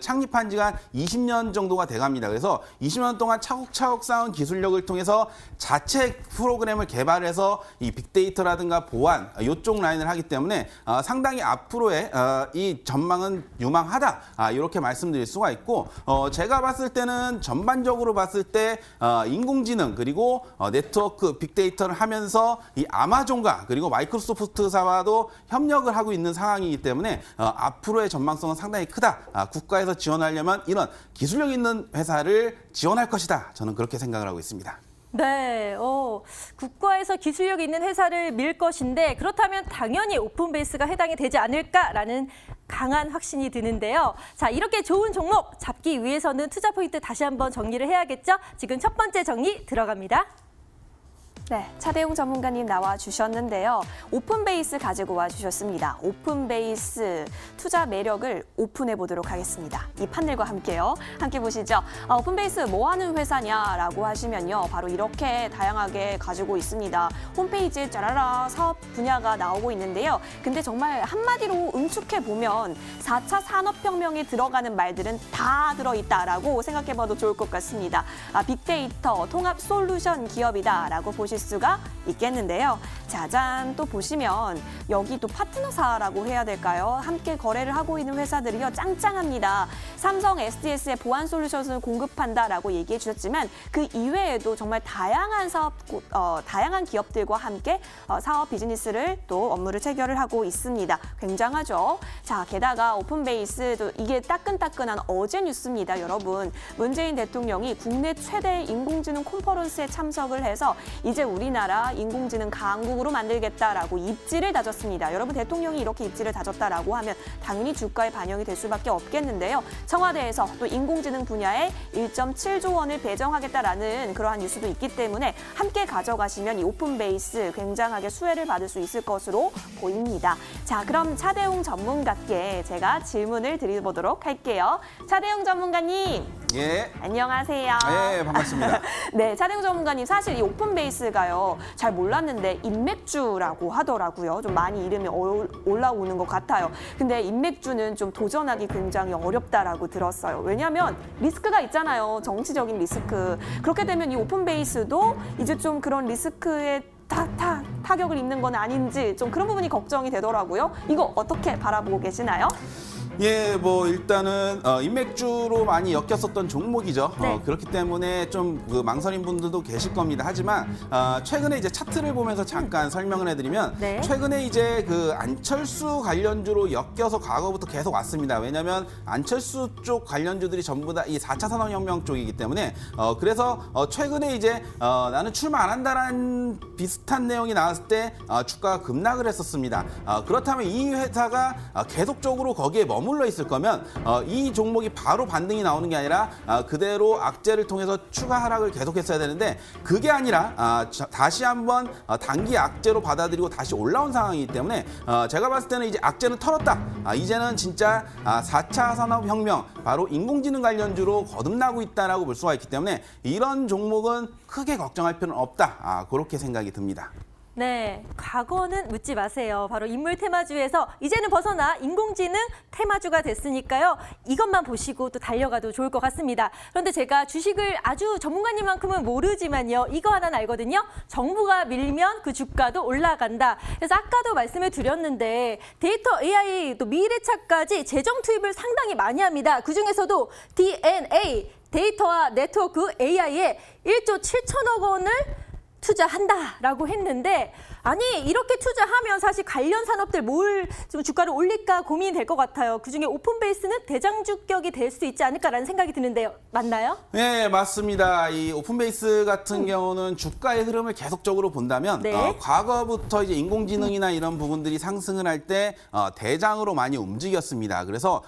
창립한 지가 한 20년 정도가 돼갑니다. 그래서 20년 동안 차곡차곡 쌓은 기술력을 통해서 자체 프로그램을 개발해서 이 빅데이터라든가 보안 이쪽 라인을 하기 때문에 상당히 앞으로의 이 전망은 유망하다 이렇게 말씀드릴 수가 있고 제가 봤을 때는 전반적으로 봤을 때 인공지능 그리고 네트워크 빅데이터를 하면서 이 아마존과 그리고 마이크로소프트사와도 협력을 하고 있는 상황이기 때문에 앞으로의 전망성은 상당히 크다. 국가에서 지원하려면 이런 기술력 있는 회사를 지원할 것이다. 저는 그렇게 생각을 하고 있습니다. 네, 국가에서 기술력 있는 회사를 밀 것인데 그렇다면 당연히 오픈베이스가 해당이 되지 않을까라는 강한 확신이 드는데요. 자, 이렇게 좋은 종목 잡기 위해서는 투자 포인트 다시 한번 정리를 해야겠죠? 지금 첫 번째 정리 들어갑니다. 네, 차대용 전문가님 나와 주셨는데요. 오픈베이스 가지고 와 주셨습니다. 오픈베이스 투자 매력을 오픈해 보도록 하겠습니다. 이 판넬과 함께요. 함께 보시죠. 오픈베이스 뭐 하는 회사냐라고 하시면요. 바로 이렇게 다양하게 가지고 있습니다. 홈페이지에 짜라라 사업 분야가 나오고 있는데요. 근데 정말 한마디로 응축해 보면 4차 산업혁명에 들어가는 말들은 다 들어있다라고 생각해 봐도 좋을 것 같습니다. 빅데이터 통합 솔루션 기업이다라고 보실 수가 있겠는데요. 짜잔, 또 보시면 여기 또 파트너사라고 해야 될까요? 함께 거래를 하고 있는 회사들이요. 짱짱합니다. 삼성 SDS의 보안 솔루션을 공급한다라고 얘기해 주셨지만 그 이외에도 정말 다양한 다양한 기업들과 함께 사업 비즈니스를 또 업무를 체결을 하고 있습니다. 굉장하죠? 자, 게다가 오픈베이스도 이게 따끈따끈한 어제 뉴스입니다, 여러분. 문재인 대통령이 국내 최대 인공지능 컨퍼런스에 참석을 해서 이제 우리나라 인공지능 강국으로 만들겠다라고 입지를 다졌습니다. 여러분, 대통령이 이렇게 입지를 다졌다라고 하면 당연히 주가에 반영이 될 수밖에 없겠는데요. 청와대에서 또 인공지능 분야에 1.7조 원을 배정하겠다라는 그러한 뉴스도 있기 때문에 함께 가져가시면 이 오픈베이스 굉장하게 수혜를 받을 수 있을 것으로 보입니다. 자, 그럼 차대용 전문가께 제가 질문을 드려보도록 할게요. 차대용 전문가님. 예. 안녕하세요. 네, 반갑습니다. 네, 차대용 전문가님, 사실 이 오픈베이스가요 잘 몰랐는데 인맥주라고 하더라고요. 좀 많이 이름이 올라오는 것 같아요. 근데 인맥주는 좀 도전하기 굉장히 어렵다라고 들었어요. 왜냐하면 리스크가 있잖아요. 정치적인 리스크. 그렇게 되면 이 오픈베이스도 이제 좀 그런 리스크에 타격을 입는 건 아닌지 좀 그런 부분이 걱정이 되더라고요. 이거 어떻게 바라보고 계시나요? 예, 뭐 일단은 인맥주로 많이 엮였었던 종목이죠. 네. 그렇기 때문에 좀 그 망설인 분들도 계실 겁니다. 하지만 최근에 이제 차트를 보면서 잠깐 설명을 해드리면 네. 최근에 이제 그 안철수 관련주로 엮여서 과거부터 계속 왔습니다. 왜냐하면 안철수 쪽 관련주들이 전부 다 이 4차 산업혁명 쪽이기 때문에 그래서 최근에 이제 나는 출마 안 한다라는 비슷한 내용이 나왔을 때 주가가 급락을 했었습니다. 그렇다면 이 회사가 계속적으로 거기에 머물러 있을 거면 이 종목이 바로 반등이 나오는 게 아니라 그대로 악재를 통해서 추가 하락을 계속했어야 되는데 그게 아니라 다시 한번 단기 악재로 받아들이고 다시 올라온 상황이기 때문에 제가 봤을 때는 이제 악재는 털었다. 이제는 진짜 4차 산업혁명 바로 인공지능 관련주로 거듭나고 있다라고 볼 수가 있기 때문에 이런 종목은 크게 걱정할 필요는 없다. 그렇게 생각이 듭니다. 네, 과거는 묻지 마세요. 바로 인물 테마주에서 이제는 벗어나 인공지능 테마주가 됐으니까요. 이것만 보시고 또 달려가도 좋을 것 같습니다. 그런데 제가 주식을 아주 전문가님만큼은 모르지만요. 이거 하나는 알거든요. 정부가 밀면 그 주가도 올라간다. 그래서 아까도 말씀을 드렸는데 데이터 AI 또 미래차까지 재정 투입을 상당히 많이 합니다. 그중에서도 DNA, 데이터와 네트워크 AI에 1조 7천억 원을 투자한다라고 했는데 아니 이렇게 투자하면 사실 관련 산업들 뭘 좀 주가를 올릴까 고민이 될 것 같아요. 그중에 오픈베이스는 대장주격이 될 수 있지 않을까라는 생각이 드는데요. 맞나요? 네, 맞습니다. 이 오픈베이스 같은 경우는 주가의 흐름을 계속적으로 본다면 네. 과거부터 이제 인공지능이나 이런 부분들이 상승을 할 때 대장으로 많이 움직였습니다. 그래서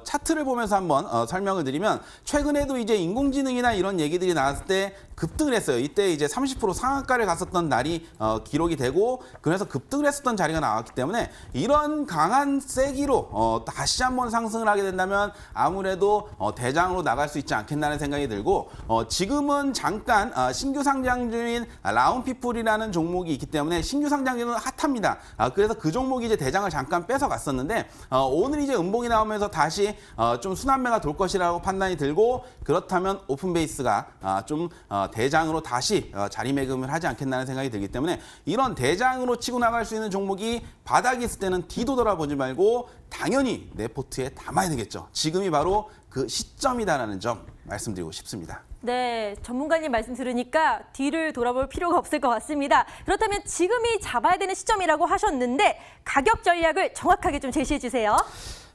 차트를 보면서 한번 설명을 드리면 최근에도 이제 인공지능이나 이런 얘기들이 나왔을 때 급등을 했어요. 이때 이제 30% 상한가를 갔었던 날이 기록이 되고 그래서 급등을 했었던 자리가 나왔기 때문에 이런 강한 세기로 다시 한번 상승을 하게 된다면 아무래도 대장으로 나갈 수 있지 않겠나는 생각이 들고 지금은 잠깐 신규 상장주인 라운피플이라는 종목이 있기 때문에 신규 상장주는 핫합니다. 그래서 그 종목이 이제 대장을 잠깐 뺏어 갔었는데 오늘 이제 음봉이 나오면서 다시 좀 순환매가 돌 것이라고 판단이 들고 그렇다면 오픈베이스가 좀 대장으로 다시 자리매김을 하지 않겠나는 생각이 들기 때문에 이런 대장으로 치고 나갈 수 있는 종목이 바닥이 있을 때는 뒤도 돌아보지 말고 당연히 내 포트에 담아야 되겠죠. 지금이 바로 그 시점이다라는 점 말씀드리고 싶습니다. 네, 전문가님 말씀 들으니까 뒤를 돌아볼 필요가 없을 것 같습니다. 그렇다면 지금이 잡아야 되는 시점이라고 하셨는데 가격 전략을 정확하게 좀 제시해 주세요.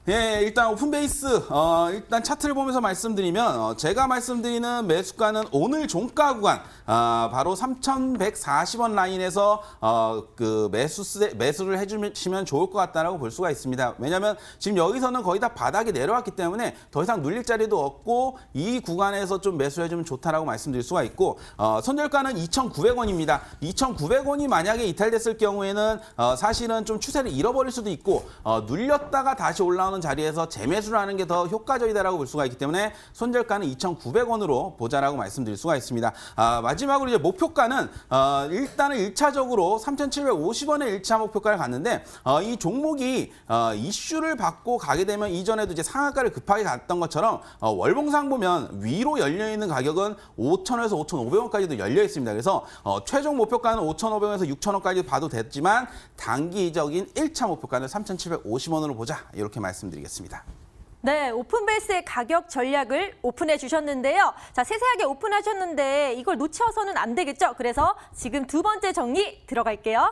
예, 일단 오픈베이스 일단 차트를 보면서 말씀드리면 제가 말씀드리는 매수가는 오늘 종가 구간 바로 3,140원 라인에서 그 매수를 해주시면 좋을 것 같다라고 볼 수가 있습니다. 왜냐하면 지금 여기서는 거의 다 바닥에 내려왔기 때문에 더 이상 눌릴 자리도 없고 이 구간에서 좀 매수해주면 좋다라고 말씀드릴 수가 있고 손절가는 2,900원입니다. 2,900원이 만약에 이탈됐을 경우에는 사실은 좀 추세를 잃어버릴 수도 있고 눌렸다가 다시 올라오는 자리에서 재매수를 하는 게 더 효과적이다라고 볼 수가 있기 때문에 손절가는 2,900원으로 보자라고 말씀드릴 수가 있습니다. 마지막으로 이제 목표가는 일단은 1차적으로 3,750원의 1차 목표가를 갔는데 이 종목이 이슈를 받고 가게 되면 이전에도 이제 상한가를 급하게 갔던 것처럼 월봉상 보면 위로 열려 있는 가격은 5,000원에서 5,500원까지도 열려 있습니다. 그래서 최종 목표가는 5,500원에서 6,000원까지 봐도 됐지만 단기적인 1차 목표가는 3,750원으로 보자 이렇게 말씀드리겠습니다. 네, 오픈베이스의 가격 전략을 오픈해 주셨는데요. 자, 세세하게 오픈하셨는데 이걸 놓쳐서는 안 되겠죠? 그래서 지금 두 번째 정리 들어갈게요.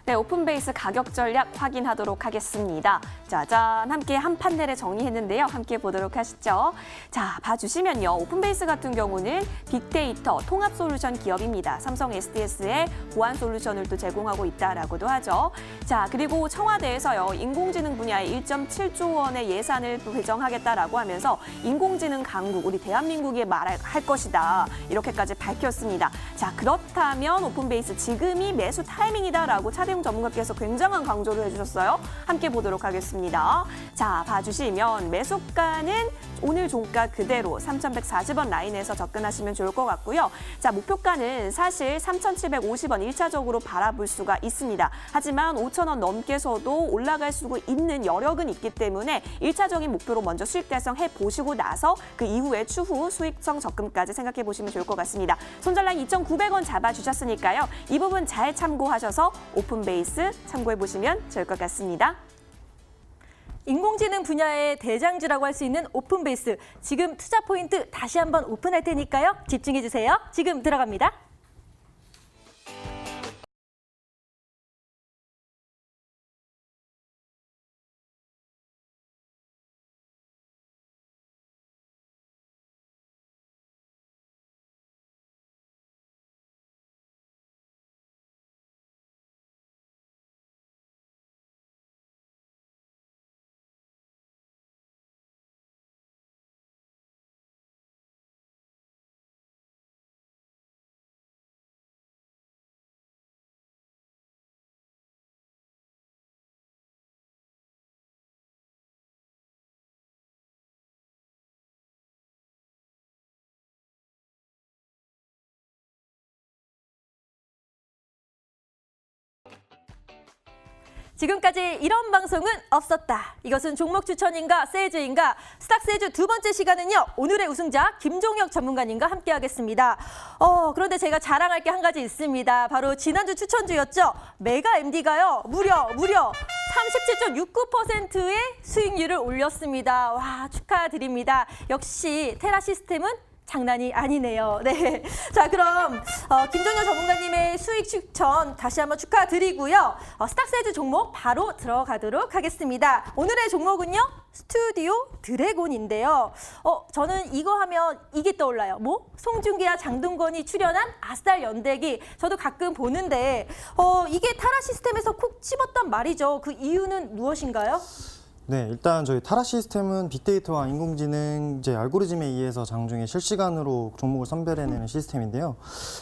네, 오픈베이스 가격 전략 확인하도록 하겠습니다. 짜잔, 함께 한 판넬에 정리했는데요. 함께 보도록 하시죠. 자, 봐주시면요. 오픈베이스 같은 경우는 빅데이터 통합 솔루션 기업입니다. 삼성 SDS에 보안 솔루션을 또 제공하고 있다라고도 하죠. 자, 그리고 청와대에서요. 인공지능 분야에 1.7조 원의 예산을 배정하겠다라고 하면서 인공지능 강국, 우리 대한민국에 말할 것이다. 이렇게까지 밝혔습니다. 자, 그렇다면 오픈베이스 지금이 매수 타이밍이다라고 차대웅 전문가께서 굉장한 강조를 해주셨어요. 함께 보도록 하겠습니다. 자, 봐주시면 매수가는 오늘 종가 그대로 3,140원 라인에서 접근하시면 좋을 것 같고요. 자, 목표가는 사실 3,750원 1차적으로 바라볼 수가 있습니다. 하지만 5,000원 넘게서도 올라갈 수 있는 여력은 있기 때문에 1차적인 목표로 먼저 수익 달성해 보시고 나서 그 이후에 추후 수익성 접근까지 생각해 보시면 좋을 것 같습니다. 손절라인 2,900원 잡아주셨으니까요. 이 부분 잘 참고하셔서 오픈베이스 참고해 보시면 좋을 것 같습니다. 인공지능 분야의 대장주라고 할 수 있는 오픈베이스. 지금 투자 포인트 다시 한번 오픈할 테니까요. 집중해 주세요. 지금 들어갑니다. 지금까지 이런 방송은 없었다. 이것은 종목 추천인가 세주인가 스탁세주 두 번째 시간은요. 오늘의 우승자 김종혁 전문가님과 함께하겠습니다. 그런데 제가 자랑할 게 한 가지 있습니다. 바로 지난주 추천주였죠. 메가 MD가요. 무려 37.69%의 수익률을 올렸습니다. 와, 축하드립니다. 역시 테라 시스템은 장난이 아니네요. 네. 자, 그럼 김종혁 전문가님의 수익 추천 다시 한번 축하드리고요. 스탁세주 종목 바로 들어가도록 하겠습니다. 오늘의 종목은요. 스튜디오 드래곤인데요. 저는 이거 하면 이게 떠올라요. 뭐? 송중기와 장동건이 출연한 아스달 연대기. 저도 가끔 보는데 이게 타라 시스템에서 콕 집었단 말이죠. 그 이유는 무엇인가요? 네, 일단 저희 타라 시스템은 빅데이터와 인공지능 알고리즘에 의해서 장중에 실시간으로 종목을 선별해내는 시스템인데요.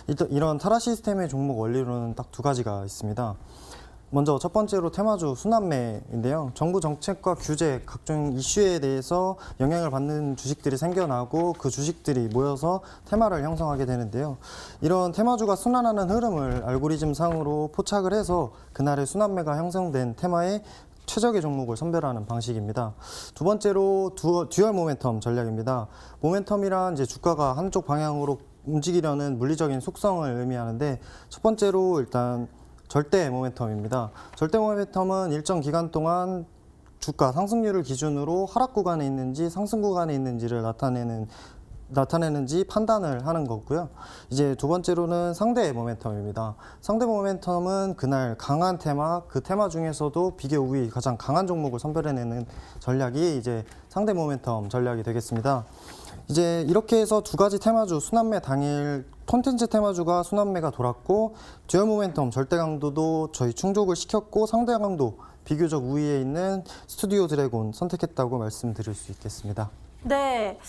일단 이런 타라 시스템의 종목 원리로는 딱 두 가지가 있습니다. 먼저 첫 번째로 테마주 순환매인데요. 정부 정책과 규제, 각종 이슈에 대해서 영향을 받는 주식들이 생겨나고 그 주식들이 모여서 테마를 형성하게 되는데요. 이런 테마주가 순환하는 흐름을 알고리즘 상으로 포착을 해서 그날의 순환매가 형성된 테마에 최적의 종목을 선별하는 방식입니다. 두 번째로 듀얼 모멘텀 전략입니다. 모멘텀이란 이제 주가가 한쪽 방향으로 움직이려는 물리적인 속성을 의미하는데 첫 번째로 일단 절대 모멘텀입니다. 절대 모멘텀은 일정 기간 동안 주가 상승률을 기준으로 하락 구간에 있는지 상승 구간에 있는지를 나타내는 나타내는지 판단을 하는 거고요. 이제 두 번째로는 상대 모멘텀입니다. 상대 모멘텀은 그날 강한 테마, 그 테마 중에서도 비교 우위 가장 강한 종목을 선별해내는 전략이 이제 상대 모멘텀 전략이 되겠습니다. 이제 이렇게 해서 두 가지 테마주 순환매 당일 콘텐츠 테마주가 순환매가 돌았고 듀얼 모멘텀 절대 강도도 저희 충족을 시켰고 상대 강도 비교적 우위에 있는 스튜디오 드래곤 선택했다고 말씀드릴 수 있겠습니다. 네,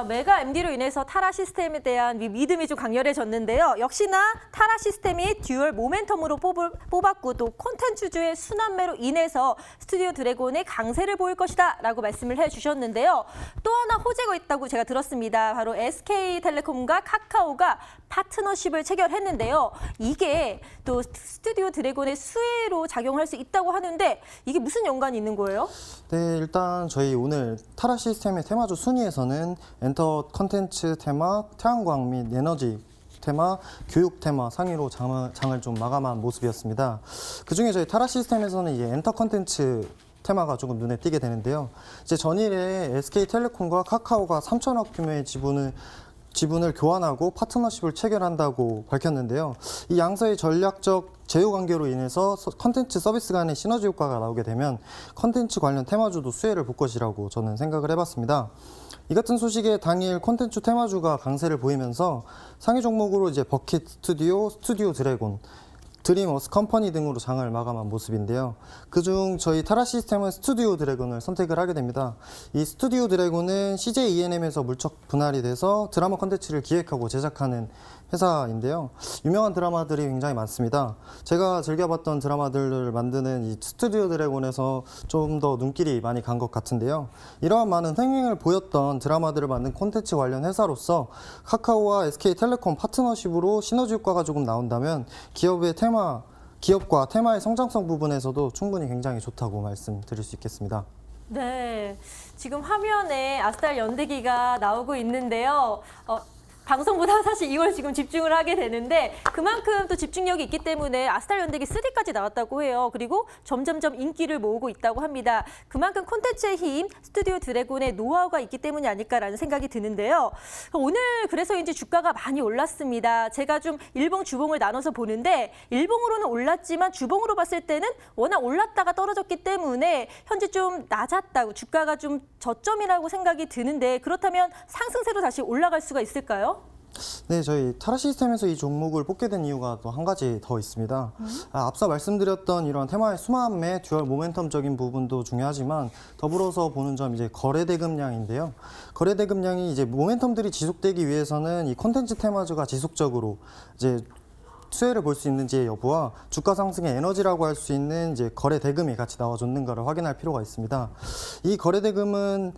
메가 MD로 인해서 타라 시스템에 대한 믿음이 좀 강렬해졌는데요. 역시나 타라 시스템이 듀얼 모멘텀으로 뽑았고 또 콘텐츠주의 순환매로 인해서 스튜디오 드래곤의 강세를 보일 것이다 라고 말씀을 해주셨는데요. 또 하나 호재가 있다고 제가 들었습니다. 바로 SK텔레콤과 카카오가 파트너십을 체결했는데요. 이게 또 스튜디오 드래곤의 수혜로 작용할 수 있다고 하는데 이게 무슨 연관이 있는 거예요? 네, 일단 저희 오늘 타라 시스템의 테마주 순위에서는 엔터 컨텐츠 테마, 태양광 및 에너지 테마, 교육 테마 상위로 장을 좀 마감한 모습이었습니다. 그중에 저희 타라 시스템에서는 이제 엔터 컨텐츠 테마가 조금 눈에 띄게 되는데요. 이제 전일에 SK텔레콤과 카카오가 3천억 규모의 지분을 교환하고 파트너십을 체결한다고 밝혔는데요. 이 양사의 전략적 제휴 관계로 인해서 컨텐츠 서비스 간의 시너지 효과가 나오게 되면 컨텐츠 관련 테마주도 수혜를 볼 것이라고 저는 생각을 해봤습니다. 이 같은 소식에 당일 콘텐츠 테마주가 강세를 보이면서 상위 종목으로 이제 버킷 스튜디오, 스튜디오 드래곤, 드림워스 컴퍼니 등으로 장을 마감한 모습인데요. 그중 저희 타라 시스템은 스튜디오 드래곤을 선택을 하게 됩니다. 이 스튜디오 드래곤은 CJ ENM에서 물적 분할이 돼서 드라마 콘텐츠를 기획하고 제작하는 회사인데요. 유명한 드라마들이 굉장히 많습니다. 제가 즐겨봤던 드라마들을 만드는 이 스튜디오 드래곤에서 좀 더 눈길이 많이 간 것 같은데요. 이러한 많은 흥행을 보였던 드라마들을 만든 콘텐츠 관련 회사로서 카카오와 SK텔레콤 파트너십으로 시너지 효과가 조금 나온다면 기업과 테마의 성장성 부분에서도 충분히 굉장히 좋다고 말씀드릴 수 있겠습니다. 네, 지금 화면에 아스달 연대기가 나오고 있는데요. 방송보다 사실 이걸 지금 집중을 하게 되는데 그만큼 또 집중력이 있기 때문에 아스달 연대기 3D까지 나왔다고 해요. 그리고 점점점 인기를 모으고 있다고 합니다. 그만큼 콘텐츠의 힘, 스튜디오 드래곤의 노하우가 있기 때문이 아닐까라는 생각이 드는데요. 오늘 그래서인지 주가가 많이 올랐습니다. 제가 좀 일봉, 주봉을 나눠서 보는데 일봉으로는 올랐지만 주봉으로 봤을 때는 워낙 올랐다가 떨어졌기 때문에 현재 좀 낮았다고 주가가 좀 저점이라고 생각이 드는데 그렇다면 상승세로 다시 올라갈 수가 있을까요? 네, 저희 타라 시스템에서 이 종목을 뽑게 된 이유가 또 한 가지 더 있습니다. 앞서 말씀드렸던 이런 테마의 수만매, 듀얼 모멘텀적인 부분도 중요하지만 더불어서 보는 점 이제 거래 대금량인데요. 거래 대금량이 이제 모멘텀들이 지속되기 위해서는 이 콘텐츠 테마주가 지속적으로 이제 수혜를 볼 수 있는지의 여부와 주가 상승의 에너지라고 할 수 있는 이제 거래 대금이 같이 나와줬는가를 확인할 필요가 있습니다. 이 거래 대금은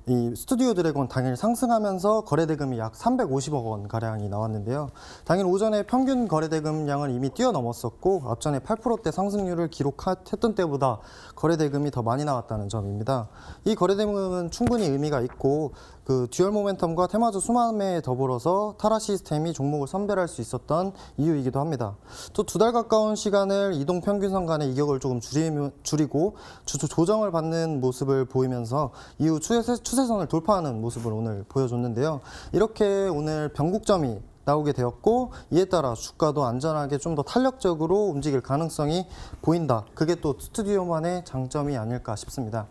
이 스튜디오 드래곤 당일 상승하면서 거래대금이 약 350억 원 가량이 나왔는데요. 당일 오전에 평균 거래대금량을 이미 뛰어넘었었고 앞전에 8%대 상승률을 기록했던 때보다 거래대금이 더 많이 나왔다는 점입니다. 이 거래대금은 충분히 의미가 있고 그 듀얼 모멘텀과 테마주 수만매에 더불어서 타라 시스템이 종목을 선별할 수 있었던 이유이기도 합니다. 또 2달 가까운 시간을 이동 평균선 간의 이격을 조금 줄이고 조정을 받는 모습을 보이면서 이후 추세선을 돌파하는 모습을 오늘 보여줬는데요. 이렇게 오늘 변곡점이 나오게 되었고 이에 따라 주가도 안전하게 좀 더 탄력적으로 움직일 가능성이 보인다. 그게 또 스튜디오만의 장점이 아닐까 싶습니다.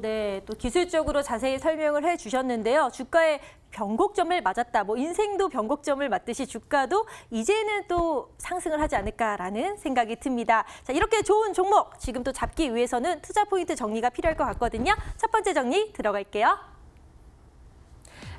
네. 또 기술적으로 자세히 설명을 해주셨는데요. 주가의 변곡점을 맞았다. 뭐 인생도 변곡점을 맞듯이 주가도 이제는 또 상승을 하지 않을까라는 생각이 듭니다. 자, 이렇게 좋은 종목 지금 또 잡기 위해서는 투자 포인트 정리가 필요할 것 같거든요. 첫 번째 정리 들어갈게요.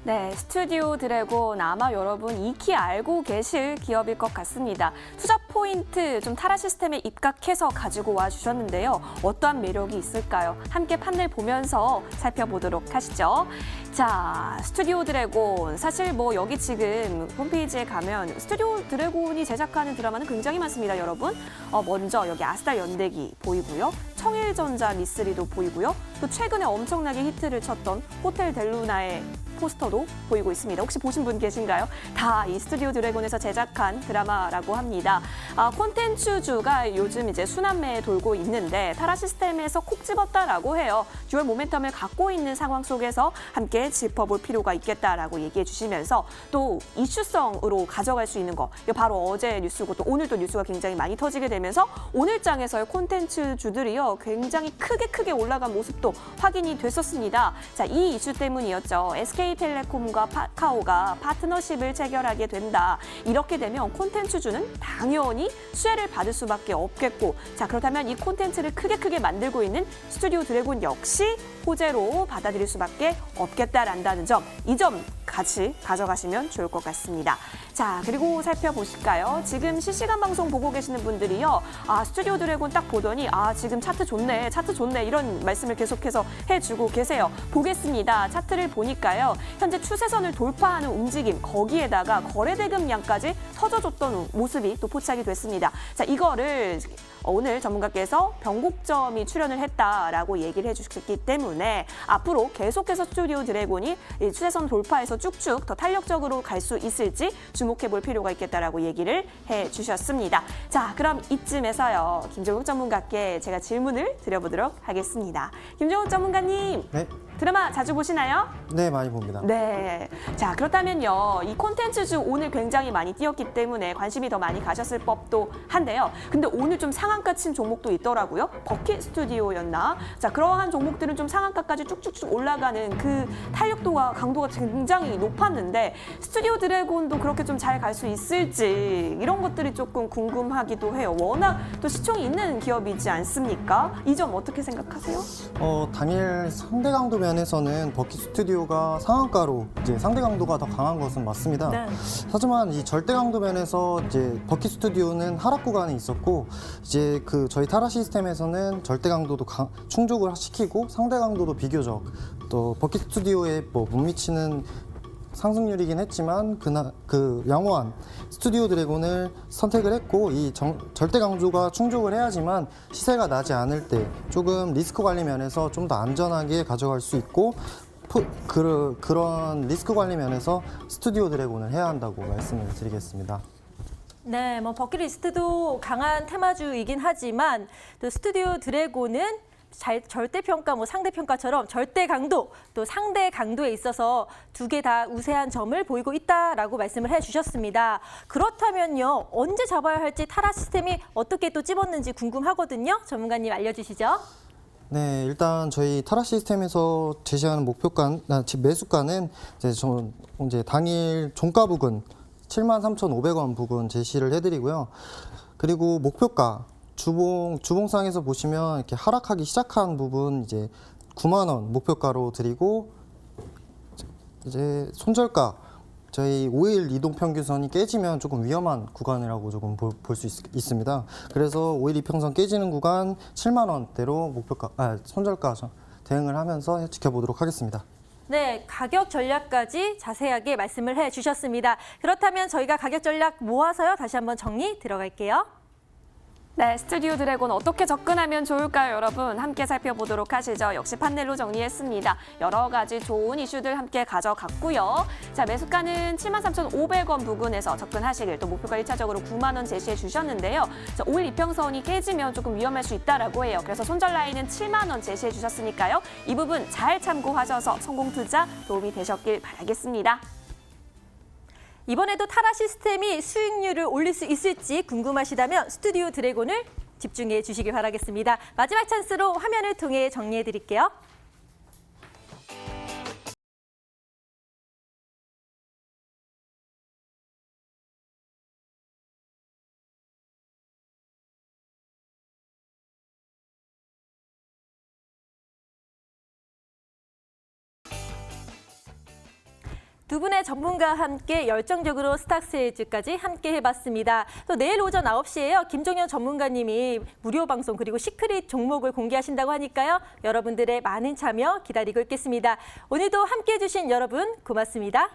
네, 스튜디오 드래곤 아마 여러분 익히 알고 계실 기업일 것 같습니다. 투자 포인트 좀 타라 시스템에 입각해서 가지고 와 주셨는데요. 어떠한 매력이 있을까요? 함께 판넬 보면서 살펴보도록 하시죠. 자, 스튜디오 드래곤 사실 뭐 여기 지금 홈페이지에 가면 스튜디오 드래곤이 제작하는 드라마는 굉장히 많습니다, 여러분. 먼저 여기 아스달 연대기 보이고요. 청일전자 미쓰리도 보이고요. 또 최근에 엄청나게 히트를 쳤던 호텔 델루나의 포스터도 보이고 있습니다. 혹시 보신 분 계신가요? 다 이 스튜디오 드래곤에서 제작한 드라마라고 합니다. 콘텐츠주가 요즘 이제 순환매에 돌고 있는데 타라 시스템에서 콕 집었다라고 해요. 듀얼 모멘텀을 갖고 있는 상황 속에서 함께 짚어볼 필요가 있겠다라고 얘기해 주시면서 또 이슈성으로 가져갈 수 있는 거, 이거 바로 어제 뉴스고 또 오늘도 뉴스가 굉장히 많이 터지게 되면서 오늘 장에서의 콘텐츠주들이요 굉장히 크게 올라간 모습도 확인이 됐었습니다. 자, 이 이슈 때문이었죠. SK텔레콤과 카카오가 파트너십을 체결하게 된다. 이렇게 되면 콘텐츠주는 당연히 수혜를 받을 수밖에 없겠고, 자 그렇다면 이 콘텐츠를 크게 만들고 있는 스튜디오 드래곤 역시 호재로 받아들일 수밖에 없겠다란다는 점, 이 점 같이 가져가시면 좋을 것 같습니다. 자, 그리고 살펴보실까요? 지금 실시간 방송 보고 계시는 분들이요. 스튜디오 드래곤 딱 보더니 지금 차트 좋네 이런 말씀을 계속해서 해주고 계세요. 보겠습니다. 차트를 보니까요. 현재 추세선을 돌파하는 움직임, 거기에다가 거래대금량까지 터져줬던 모습이 또 포착이 됐습니다. 자, 이거를 오늘 전문가께서 변곡점이 출현을 했다라고 얘기를 해주셨기 때문에 앞으로 계속해서 스튜디오 드래곤이 이 추세선 돌파해서 쭉쭉 더 탄력적으로 갈 수 있을지 주목해 볼 필요가 있겠다라고 얘기를 해주셨습니다. 자, 그럼 이쯤에서요. 김종욱 전문가께 제가 질문을 드려보도록 하겠습니다. 김종욱 전문가님, 네. 드라마 자주 보시나요? 네, 많이 봅니다. 네. 자, 그렇다면요. 이 콘텐츠주 오늘 굉장히 많이 뛰었기 때문에 관심이 더 많이 가셨을 법도 한데요. 근데 오늘 좀 상한가 친 종목도 있더라고요. 버킷 스튜디오였나? 자, 그러한 종목들은 좀 상한가까지 쭉쭉쭉 올라가는 그 탄력도와 강도가 굉장히 높았는데 스튜디오 드래곤도 그렇게 좀 잘 갈 수 있을지 이런 것들이 조금 궁금하기도 해요. 워낙 또 시총이 있는 기업이지 않습니까? 이 점 어떻게 생각하세요? 당일 상대 강도 면에서는 버킷 스튜디오가 상한가로 이제 상대 강도가 더 강한 것은 맞습니다. 네. 하지만 이 절대 강도 면에서 이제 버킷 스튜디오는 하락 구간에 있었고 이제 그 저희 타라 시스템에서는 절대 강도도 충족을 시키고 상대 강도도 비교적 또 버킷 스튜디오에 못 미치는 상승률이긴 했지만 그 양호한 스튜디오 드래곤을 선택을 했고 이 절대 강조가 충족을 해야지만 시세가 나지 않을 때 조금 리스크 관리 면에서 좀 더 안전하게 가져갈 수 있고 그런 리스크 관리 면에서 스튜디오 드래곤을 해야 한다고 말씀을 드리겠습니다. 네, 버킷리스트도 강한 테마주이긴 하지만 또 스튜디오 드래곤은 절대평가, 상대평가처럼 절대 강도, 또 상대 강도에 있어서 두 개 다 우세한 점을 보이고 있다라고 말씀을 해주셨습니다. 그렇다면요, 언제 잡아야 할지 타라 시스템이 어떻게 또 찝었는지 궁금하거든요. 전문가님 알려주시죠. 네, 일단 저희 타라 시스템에서 제시하는 목표가, 매수가는 이제 당일 종가 부근 73,500원 부근 제시를 해드리고요. 그리고 목표가 주봉상에서 보시면 이렇게 하락하기 시작한 부분 이제 9만 원 목표가로 드리고 이제 손절가 저희 5일 이동평균선이 깨지면 조금 위험한 구간이라고 조금 볼 수 있습니다. 그래서 5일 이평선 깨지는 구간 7만 원대로 손절가 대응을 하면서 지켜보도록 하겠습니다. 네, 가격 전략까지 자세하게 말씀을 해주셨습니다. 그렇다면 저희가 가격 전략 모아서요, 다시 한번 정리 들어갈게요. 네, 스튜디오 드래곤 어떻게 접근하면 좋을까요, 여러분? 함께 살펴보도록 하시죠. 역시 판넬로 정리했습니다. 여러 가지 좋은 이슈들 함께 가져갔고요. 자, 매수가는 73,500원 부근에서 접근하시길, 또 목표가 1차적으로 9만 원 제시해 주셨는데요. 자, 5일 이평선이 깨지면 조금 위험할 수 있다라고 해요. 그래서 손절 라인은 7만 원 제시해 주셨으니까요. 이 부분 잘 참고하셔서 성공 투자 도움이 되셨길 바라겠습니다. 이번에도 타라 시스템이 수익률을 올릴 수 있을지 궁금하시다면 스튜디오 드래곤을 집중해 주시길 바라겠습니다. 마지막 찬스로 화면을 통해 정리해 드릴게요. 두 분의 전문가와 함께 열정적으로 스탁스에이즈까지 함께 해봤습니다. 또 내일 오전 9시에요. 김종현 전문가님이 무료 방송 그리고 시크릿 종목을 공개하신다고 하니까요. 여러분들의 많은 참여 기다리고 있겠습니다. 오늘도 함께해 주신 여러분 고맙습니다.